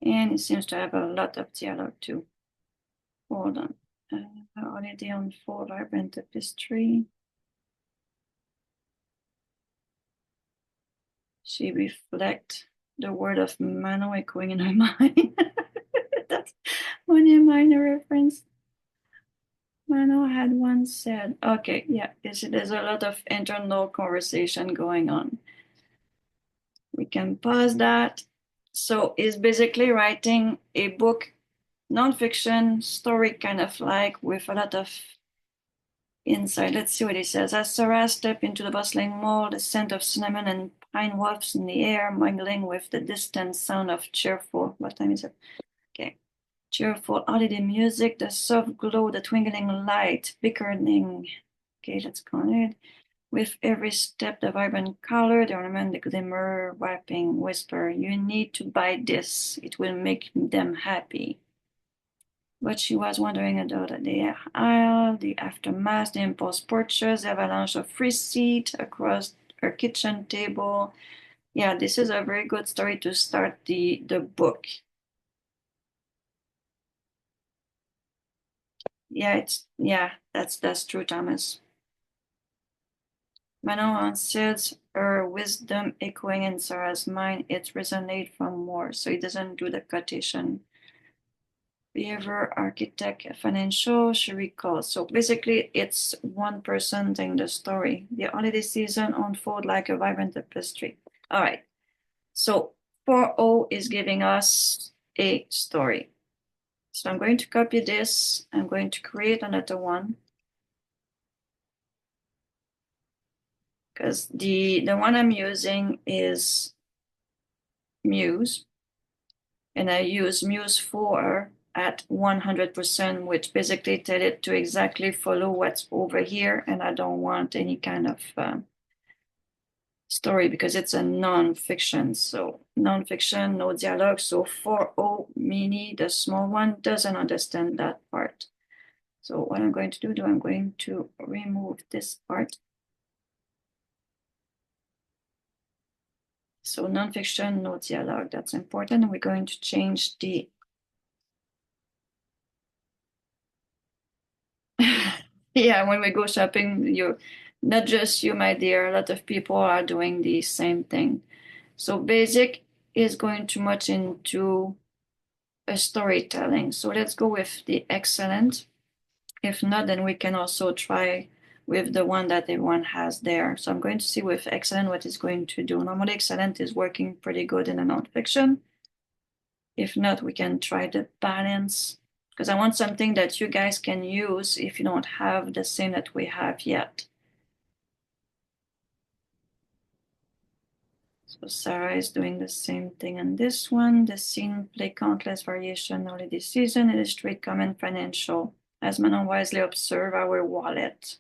And it seems to have a lot of dialogue too. Hold on. Holiday on 4 vibrant tapestry. She reflect the word of Manon echoing in her mind. That's only a minor reference. Manon had once said, okay, yeah, there's a lot of internal conversation going on. We can pause that. So it's basically writing a book, nonfiction story, kind of like with a lot of insight. Let's see what he says. As Sarah stepped into the bustling mall, the scent of cinnamon and pine wafts in the air, mingling with the distant sound of cheerful, what time is it? Okay. Cheerful holiday music, the soft glow, the twinkling light, beckoning. Okay, let's go on. With every step, the vibrant color, the ornament, the glimmer, wrapping, whisper, you need to buy this. It will make them happy. But she was wondering about the aisle, the aftermath, the impulse purchase, the avalanche of free seat across her kitchen table. Yeah, this is a very good story to start the book. that's true, Thomas. Manon says her wisdom echoing in Sarah's mind, it resonates from more, so it doesn't do the quotation. Behavior, architect, financial, she recalls. So basically, it's one person telling the story. The holiday season unfold like a vibrant tapestry. All right. So 4O is giving us a story. So I'm going to copy this. I'm going to create another one. Because the one I'm using is Muse. And I use Muse 4 at 100%, which basically tell it to exactly follow what's over here. And I don't want any kind of story because it's a non-fiction. So non-fiction, no dialogue. So 4O mini, the small one, doesn't understand that part. So what I'm going to do, I'm going to remove this part. So non-fiction, no dialogue, that's important. We're going to change the yeah, when we go shopping, you not just you, my dear, a lot of people are doing the same thing. So basic is going too much into a storytelling. So let's go with the excellent. If not, then we can also try with the one that everyone has there. So I'm going to see with excellent what it's going to do. Normally excellent is working pretty good in a nonfiction. If not, we can try the balance because I want something that you guys can use if you don't have the same that we have yet. So Sarah is doing the same thing on this one. The scene play countless variation holiday season, illustrate common financial. As Manon wisely observe our wallet.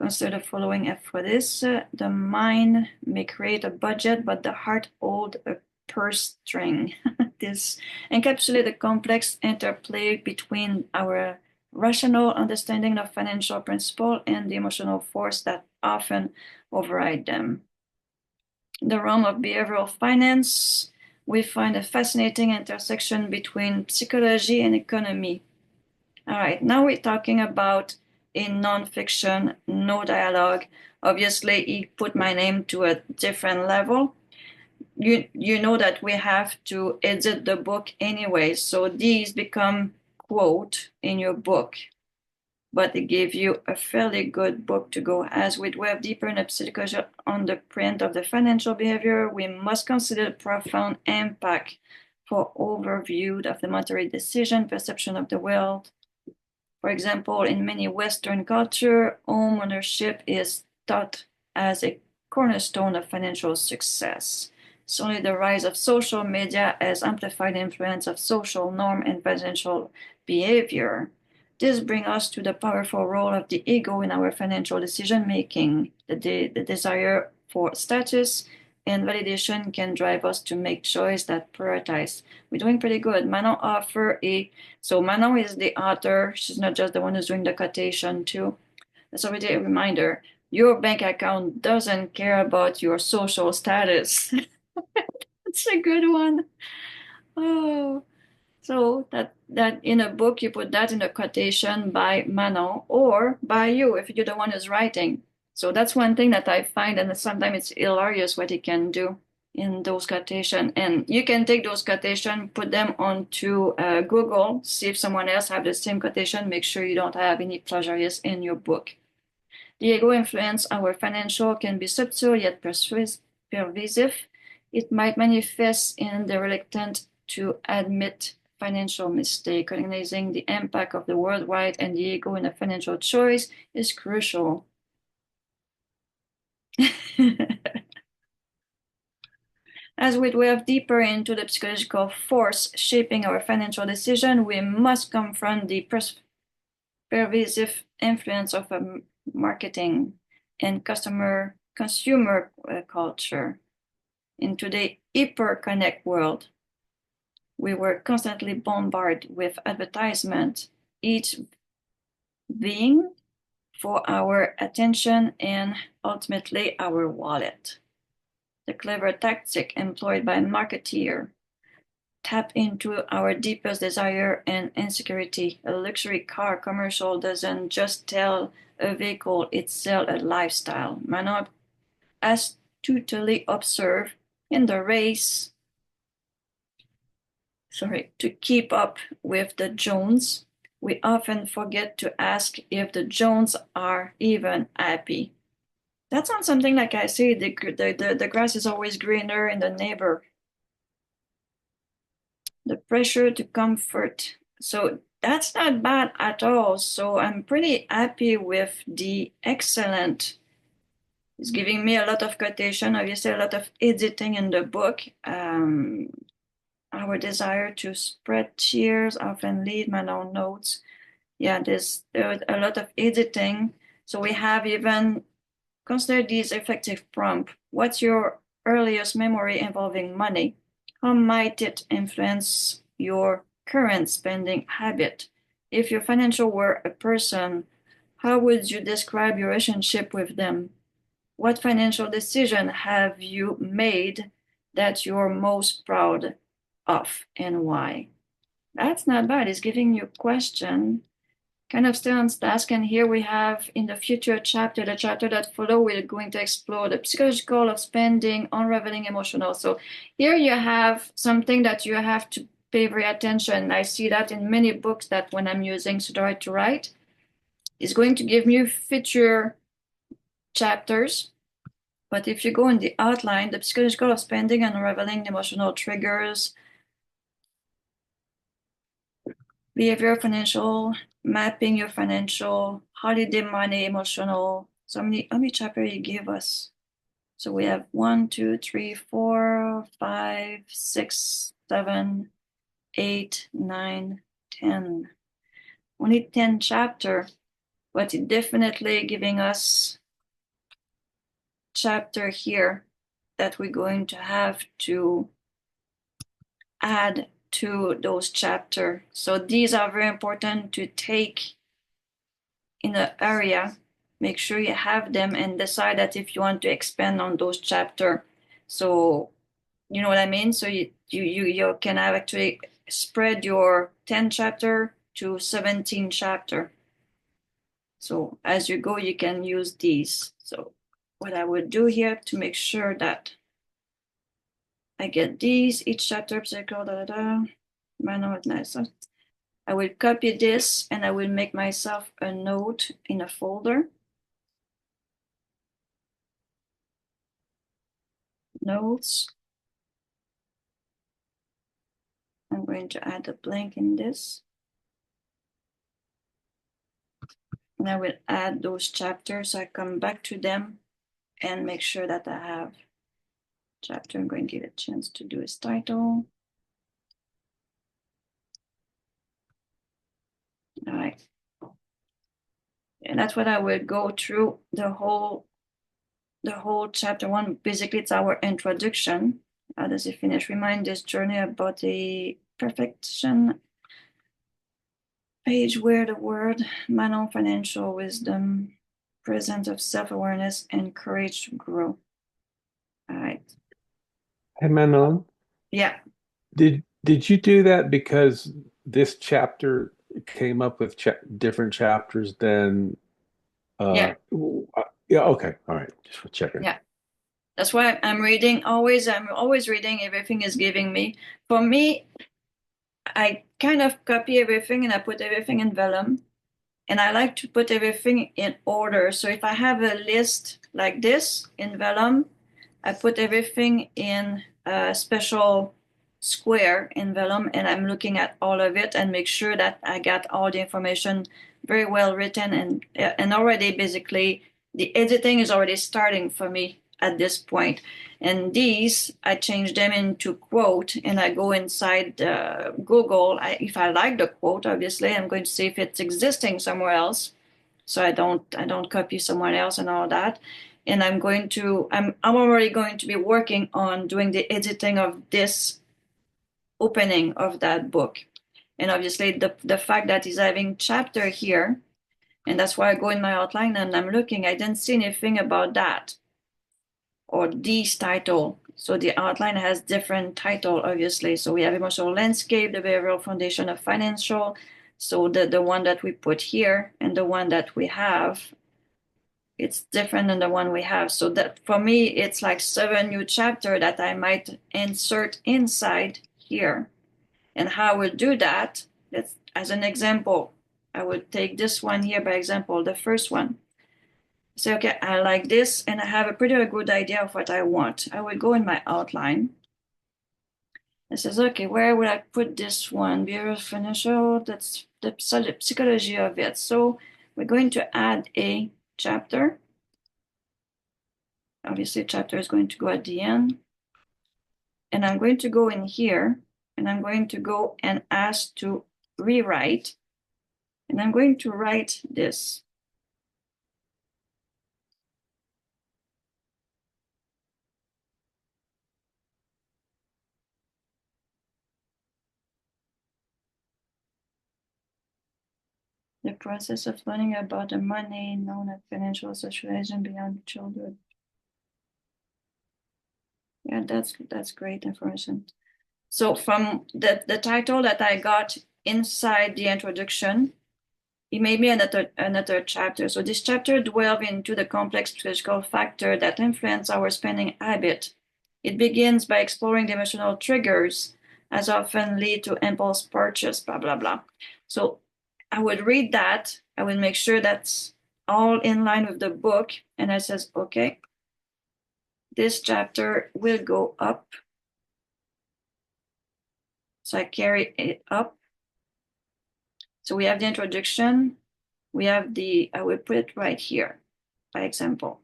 Consider the following F for this. The mind may create a budget, but the heart hold a purse string. This encapsulates the complex interplay between our rational understanding of financial principle and the emotional force that often override them. In the realm of behavioral finance, we find a fascinating intersection between psychology and economy. All right, now we're talking about a nonfiction, no dialogue. Obviously, he put my name to a different level. You know that we have to edit the book anyway, so these become quote in your book, but they give you a fairly good book to go. As we delve deeper in the psychology on the print of the financial behavior, we must consider the profound impact for overview of the monetary decision, perception of the world. For example, in many Western culture, home ownership is thought as a cornerstone of financial success. Certainly, the rise of social media has amplified the influence of social norm and financial behavior. This brings us to the powerful role of the ego in our financial decision making. The desire for status and validation can drive us to make choices that prioritize. We're doing pretty good. Manon offer so Manon is the author. She's not just the one who's doing the quotation too. That's already a reminder. Your bank account doesn't care about your social status. That's a good one. Oh, so that in a book you put that in a quotation by Manon or by you if you're the one who's writing. So that's one thing that I find, and sometimes it's hilarious what he can do in those quotations. And you can take those quotations, put them onto Google, see if someone else have the same quotation. Make sure you don't have any plagiarism in your book. The ego influence our financial can be subtle yet pervasive. It might manifest in the reluctant to admit financial mistake. Recognizing the impact of the worldwide and the ego in a financial choice is crucial. As we delve deeper into the psychological force shaping our financial decision, we must confront the pervasive influence of marketing and consumer culture. In today's hyper-connect world, we were constantly bombarded with advertisement, each being for our attention and ultimately our wallet. The clever tactic employed by marketeer tap into our deepest desire and insecurity. A luxury car commercial doesn't just sell a vehicle, it sells a lifestyle. Manon astutely observed in the race, to keep up with the Jones, we often forget to ask if the Jones are even happy. That's not something like I say, the grass is always greener in the neighbor. The pressure to comfort. So that's not bad at all. So I'm pretty happy with the excellent. It's giving me a lot of quotation, obviously a lot of editing in the book. Our desire to spread cheers often lead my own notes. Yeah, there's a lot of editing. So we have even considered these effective prompt. What's your earliest memory involving money? How might it influence your current spending habit? If your financial were a person, how would you describe your relationship with them? What financial decision have you made that you're most proud of and why? That's not bad. It's giving you a question, kind of still on task. And here we have in the future chapter, the chapter that follow, we're going to explore the psychological of spending, unraveling emotional. So here you have something that you have to pay very attention. I see that in many books that when I'm using Sudowrite to write, it's going to give me future chapters. But if you go in the outline, the psychological of spending and unraveling emotional triggers, behavior, financial, mapping your financial, holiday money, emotional. So how many chapters you give us? So we have 1, 2, 3, 4, 5, 6, 7, 8, 9, 10. Only 10 chapter, but it definitely giving us chapter here that we're going to have to add to those chapters. So these are very important to take in the area. Make sure you have them and decide that if you want to expand on those chapters. So you know what I mean? So you can have actually spread your 10 chapter to 17 chapter. So as you go, you can use these. So what I would do here to make sure that I get these, each chapter, Manon, nice. I will copy this and I will make myself a note in a folder. Notes. I'm going to add a blank in this. And I will add those chapters. So I come back to them and make sure that I have chapter. I'm going to give it a chance to do its title. All right. And that's what I will go through the whole chapter 1. Basically, it's our introduction. How does it finish? Remind this journey about the perfection page where the word Manon financial wisdom, presence of self-awareness, and courage to grow. All right. Hey Manon, Yeah. did you do that because this chapter came up with different chapters than Yeah. Yeah, okay. All right. Just for checking. Yeah. That's why I'm reading always. I'm always reading. Everything is giving me. For me, I kind of copy everything and I put everything in vellum. And I like to put everything in order. So if I have a list like this in vellum, I put everything in a special square in vellum and I'm looking at all of it and make sure that I got all the information very well written and already basically the editing is already starting for me at this point. And these, I change them into quote and I go inside Google. If I like the quote, obviously, I'm going to see if it's existing somewhere else. So I don't copy someone else and all that. And I'm already going to be working on doing the editing of this opening of that book. And obviously the fact that he's having chapter here, and that's why I go in my outline and I'm looking, I didn't see anything about that or these title So the outline has different title, obviously. So we have emotional landscape, the behavioral foundation of financial. So the one that we put here and the one that we have, it's different than the one we have. So that for me, it's like 7 new chapter that I might insert inside here. And how I would do that, that's as an example, I would take this one here by example, the first one. Say, okay, I like this and I have a pretty good idea of what I want. I would go in my outline. It says, okay, where would I put this one? Behavioral financial, that's the psychology of it. So we're going to add a chapter. Obviously, chapter is going to go at the end. And I'm going to go in here and I'm going to go and ask to rewrite. And I'm going to write this. The process of learning about the money known as financial socialization beyond childhood. Yeah, that's great information. So from the title that I got inside the introduction, it made me another chapter. So this chapter delves into the complex psychological factor that influence our spending habit. It begins by exploring the emotional triggers as often lead to impulse purchase, blah, blah, blah. So I would read that. I would make sure that's all in line with the book. And I says, okay, this chapter will go up. So I carry it up. So we have the introduction. We have I will put it right here, by example.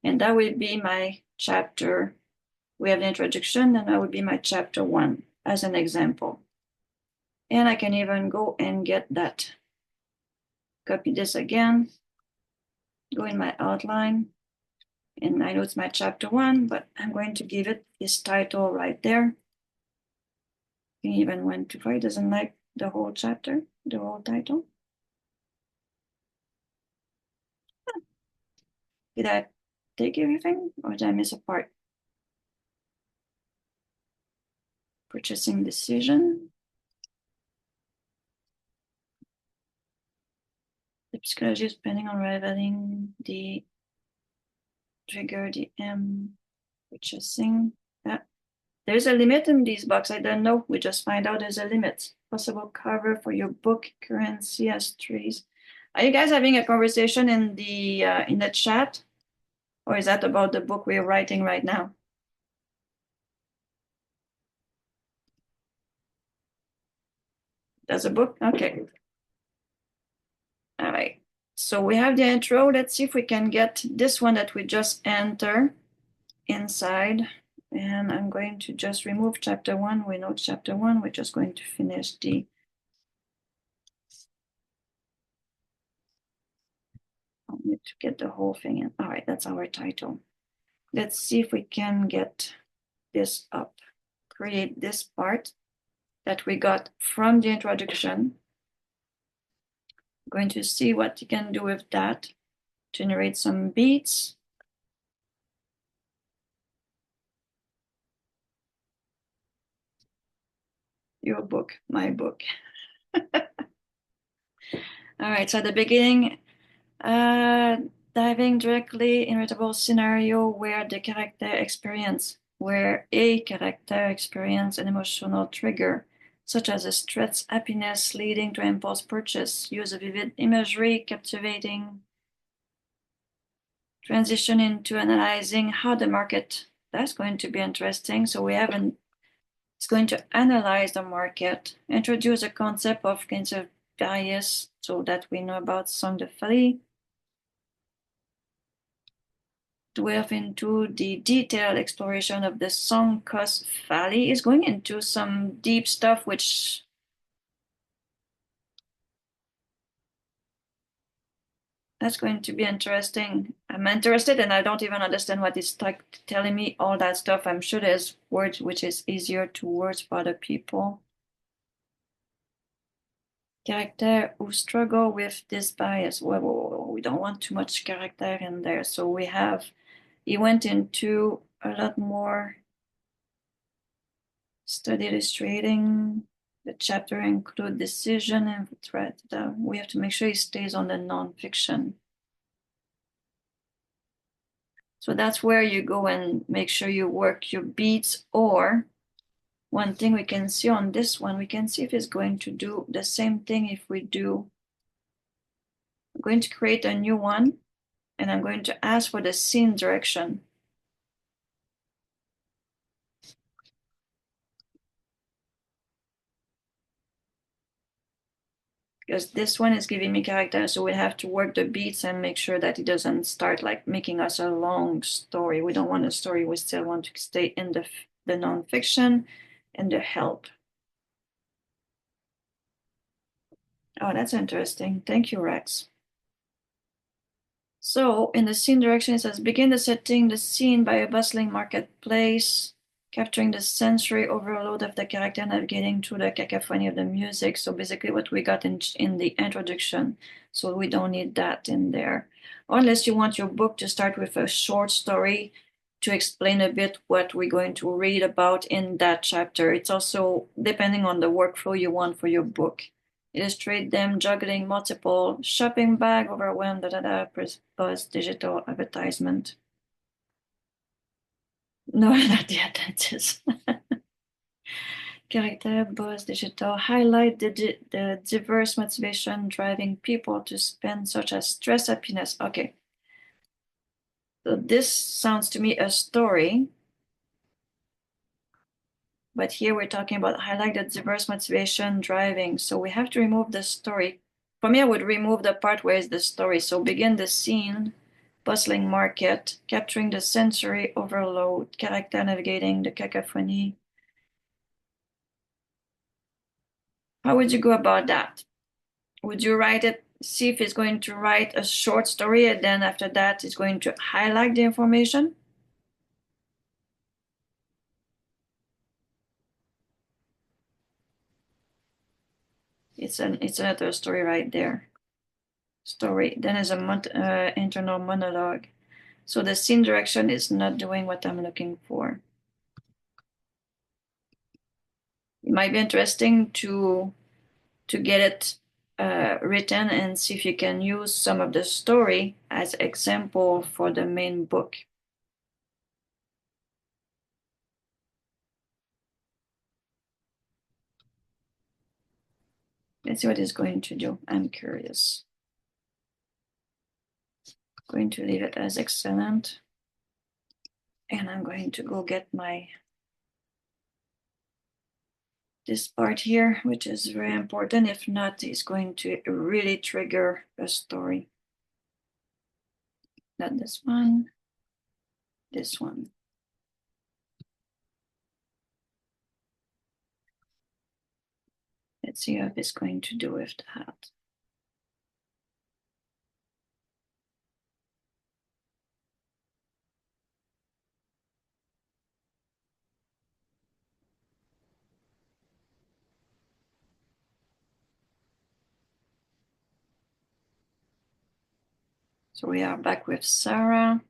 And that will be my chapter. We have the introduction, and that would be my chapter 1 as an example. And I can even go and get that. Copy this again. Go in my outline. And I know it's my chapter 1, but I'm going to give it this title right there. You even went too far. It doesn't like the whole chapter, the whole title. Did I take everything or did I miss a part? Purchasing decision. The psychology is depending on revealing the trigger, the purchasing. Yeah. There's a limit in these box. I don't know. We just find out there's a limit. Possible cover for your book, currency as trees. Are you guys having a conversation in the chat? Or is that about the book we're writing right now? That's a book? Okay. All right. So we have the intro. Let's see if we can get this one that we just enter inside. And I'm going to just remove chapter 1. We know chapter 1. We're just going to finish the I need to get the whole thing in. All right, that's our title. Let's see if we can get this up. Create this part that we got from the introduction. Going to see what you can do with that. Generate some beats. Your book, my book. All right, so at the beginning, diving directly in readable scenario where a character experience an emotional trigger, such as a stress, happiness leading to impulse purchase, use of vivid imagery, captivating, transition into analyzing how the market, that's going to be interesting. So it's going to analyze the market, introduce a concept of kinds of bias so that we know about sunk de folie, delve into the detailed exploration of the sunk cost valley. Is going into some deep stuff, which that's going to be interesting. I'm interested and I don't even understand what it's like telling me all that stuff. I'm sure there's words which is easier to words for other people. Character who struggle with this bias. Well, we don't want too much character in there. So he went into a lot more. Study illustrating. The chapter include decision and threat. We have to make sure it stays on the nonfiction. So that's where you go and make sure you work your beats. Or one thing we can see on this one, we can see if it's going to do the same thing if we do. I'm going to create a new one and I'm going to ask for the scene direction. Because this one is giving me character, so we have to work the beats and make sure that it doesn't start like making us a long story. We don't want a story. We still want to stay in the nonfiction and the help. Oh, that's interesting. Thank you, Rex. So in the scene direction, it says begin the setting the scene by a bustling marketplace, capturing the sensory overload of the character, navigating through the cacophony of the music. So basically what we got in the introduction. So we don't need that in there. Or unless you want your book to start with a short story to explain a bit what we're going to read about in that chapter. It's also depending on the workflow you want for your book. Illustrate them juggling multiple shopping bag, overwhelmed, buzz, digital advertisement. No, not yet. That is. Character, buzz, digital, highlight the diverse motivation driving people to spend, such as stress, happiness. Okay. So this sounds to me a story. But here we're talking about highlight the diverse motivation driving. So we have to remove the story. For me, I would remove the part where is the story. So begin the scene, bustling market, capturing the sensory overload, character navigating the cacophony. How would you go about that? Would you write it, see if it's going to write a short story, and then after that it's going to highlight the information? It's another story right there. Story. Then there's a internal monologue. So the scene direction is not doing what I'm looking for. It might be interesting to get it written and see if you can use some of the story as example for the main book. Let's see what it's going to do. I'm curious. Going to leave it as excellent. And I'm going to go get this part here, which is very important. If not, it's going to really trigger a story. Not this one, this one. Let's see how it's going to do with that. So we are back with Sarah.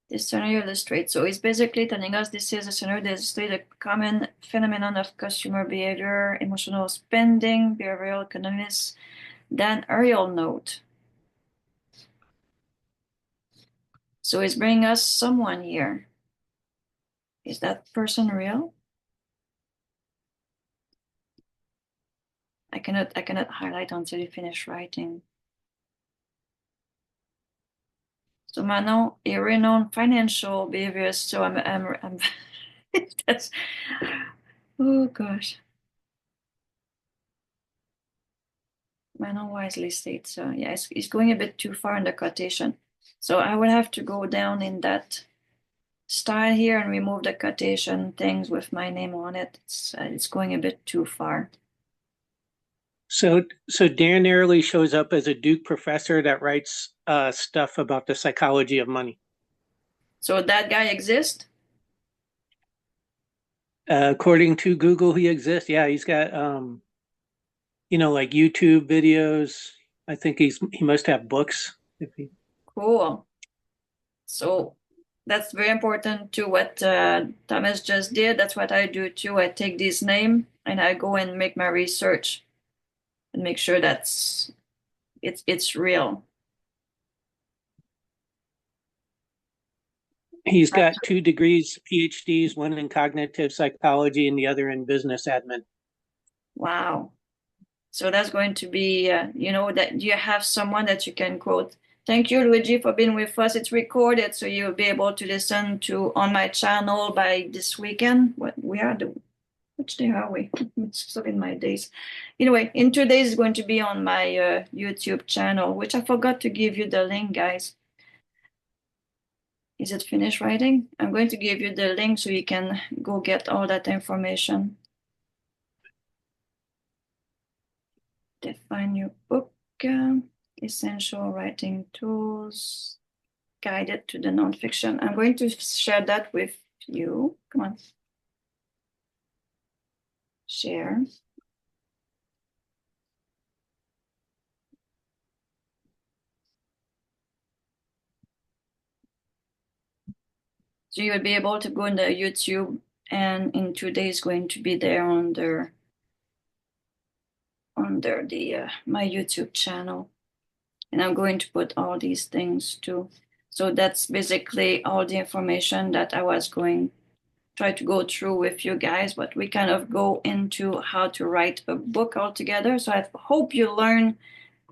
This scenario illustrates. So it's basically telling us this is a scenario that illustrates a common phenomenon of consumer behavior, emotional spending, behavioral economists. Then aerial note. So it's bringing us someone here. Is that person real? I cannot highlight until you finish writing. So Manon, a renowned financial behaviorist. So I'm that's, oh gosh. Manon wisely states. So yeah, it's going a bit too far in the quotation. So I would have to go down in that style here and remove the quotation things with my name on it. It's going a bit too far. So Dan Ariely shows up as a Duke professor that writes stuff about the psychology of money. So that guy exists? According to Google, he exists. Yeah, he's got like YouTube videos. I think he must have books. Cool. So that's very important to what Thomas just did. That's what I do too. I take this name and I go and make my research and make sure that's it's real. He's got 2 degrees, PhDs, one in cognitive psychology and the other in business admin. Wow. So that's going to be, that you have someone that you can quote. Thank you, Luigi, for being with us. It's recorded, so you'll be able to listen to on my channel by this weekend. Which day are we? It's still in my days. Anyway, in 2 days, it's going to be on my YouTube channel, which I forgot to give you the link, guys. Is it finished writing? I'm going to give you the link so you can go get all that information. Define your book, essential writing tools, guided to the nonfiction. I'm going to share that with you. Come on. Share. So you will be able to go in the YouTube, and in 2 days going to be there under the my YouTube channel. And I'm going to put all these things too. So that's basically all the information that I was going try to go through with you guys, but we kind of go into how to write a book altogether. So I hope you learn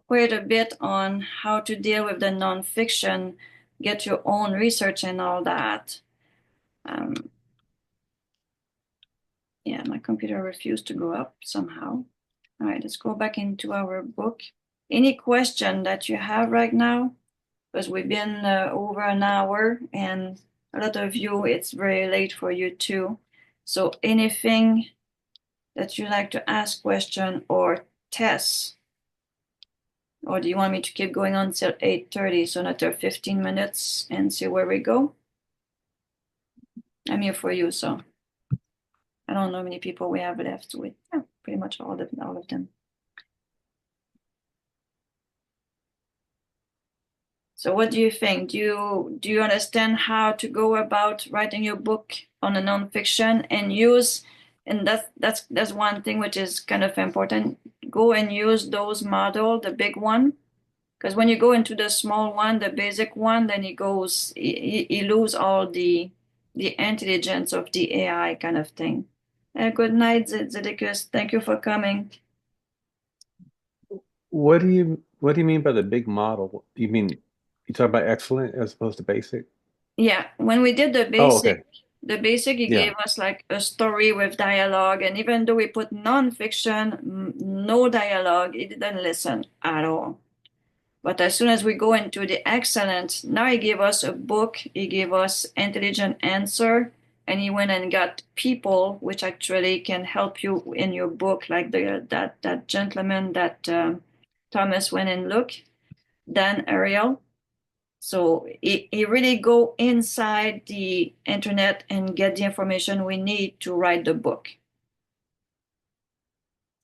quite a bit on how to deal with the nonfiction, get your own research and all that. Yeah, my computer refused to go up somehow. All right, let's go back into our book. Any question that you have right now? Because we've been over an hour, and a lot of you, it's very late for you too. So anything that you like to ask question or test, or do you want me to keep going on till 8:30, so another 15 minutes and see where we go? I'm here for you, so I don't know how many people we have left with. Yeah, pretty much all of them. So what do you think? Do you understand how to go about writing your book on a nonfiction and use, and that's one thing which is kind of important. Go and use those model, the big one, because when you go into the small one, the basic one, then he lose all the intelligence of the AI kind of thing. Good night, Zedicus. Thank you for coming. What do you mean by the big model? You mean you talk about excellent as opposed to basic? Yeah, when we did the Oh, basic, okay. he Yeah. gave us like a story with dialogue, and even though we put nonfiction, no dialogue, he didn't listen at all. But as soon as we go into the excellent, now he gave us a book, he gave us intelligent answer, and he went and got people which actually can help you in your book, like that gentleman that Thomas went and looked, Dan Ariel. So he really go inside the internet and get the information we need to write the book.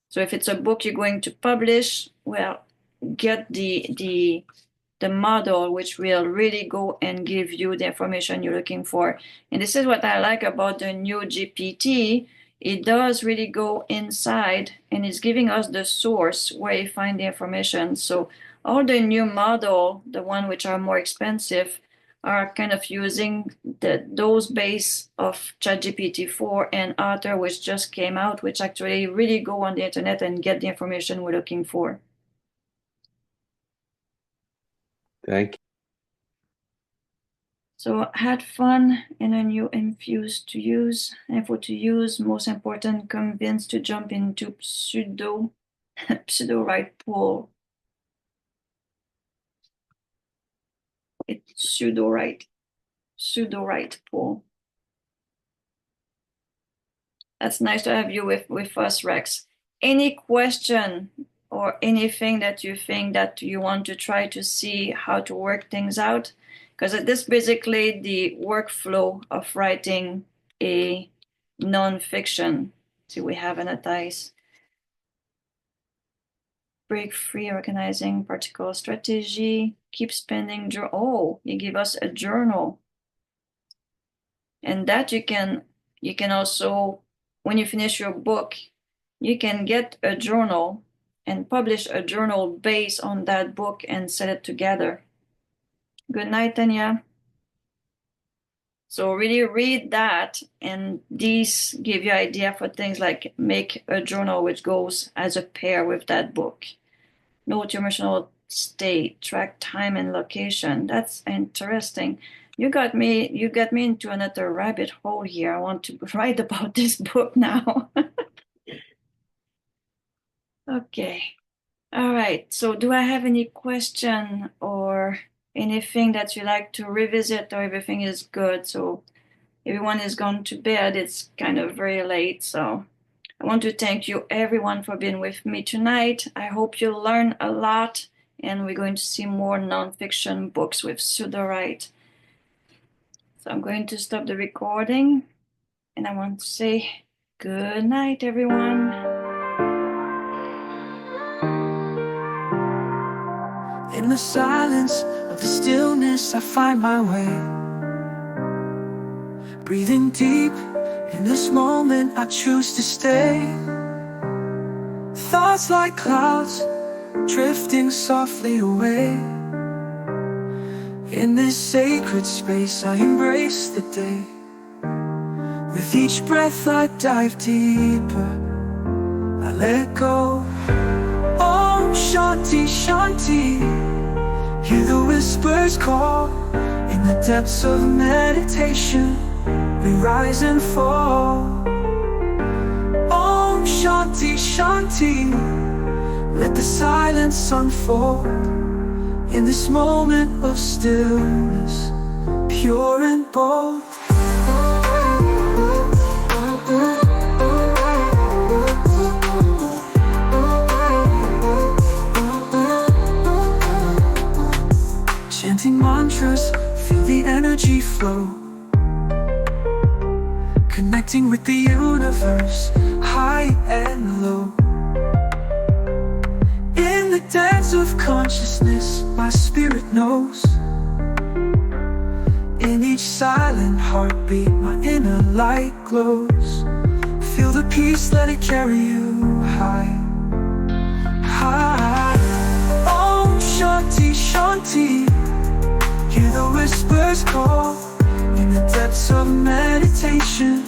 So if it's a book you're going to publish, well, get the model which will really go and give you the information you're looking for. And this is what I like about the new GPT. It does really go inside and it's giving us the source where you find the information. So all the new model, the one which are more expensive, are kind of using those base of ChatGPT 4 and Otter, which just came out, which actually really go on the internet and get the information we're looking for. Thank you. So had fun in a new infused to use, info to use, most important, convinced to jump into Sudowrite pool. It's Sudowrite pool. That's nice to have you with us, Rex. Any question or anything that you think that you want to try to see how to work things out? Because this basically the workflow of writing a nonfiction. So we have analyze, break free, organizing, particle strategy, keep spending. Oh, you give us a journal. And that you can also, when you finish your book, you can get a journal and publish a journal based on that book and set it together. Good night, Tanya. So really read that, and these give you idea for things like make a journal which goes as a pair with that book. Note your emotional state, track time and location. That's interesting. You got me into another rabbit hole here. I want to write about this book now. Okay. All right. So do I have any question or anything that you like to revisit, or everything is good? So everyone is gone to bed. It's kind of very late. So I want to thank you everyone for being with me tonight. I hope you learn a lot, and we're going to see more nonfiction books with Sudowrite. So I'm going to stop the recording, and I want to say good night, everyone. In the silence of the stillness, I find my way. Breathing deep, in this moment I choose to stay. Thoughts like clouds, drifting softly away. In this sacred space I embrace the day. With each breath I dive deeper, I let go. Om Shanti Shanti. Hear the whispers call. In the depths of meditation we rise and fall. Om Shanti Shanti. Let the silence unfold. In this moment of stillness, pure and bold. Chanting mantras, feel the energy flow. Connecting with the universe, high and low. In the dance of consciousness, my spirit knows. In each silent heartbeat, my inner light glows. Feel the peace, let it carry you high, high. Om Shanti Shanti. Hear the whispers call. In the depths of meditation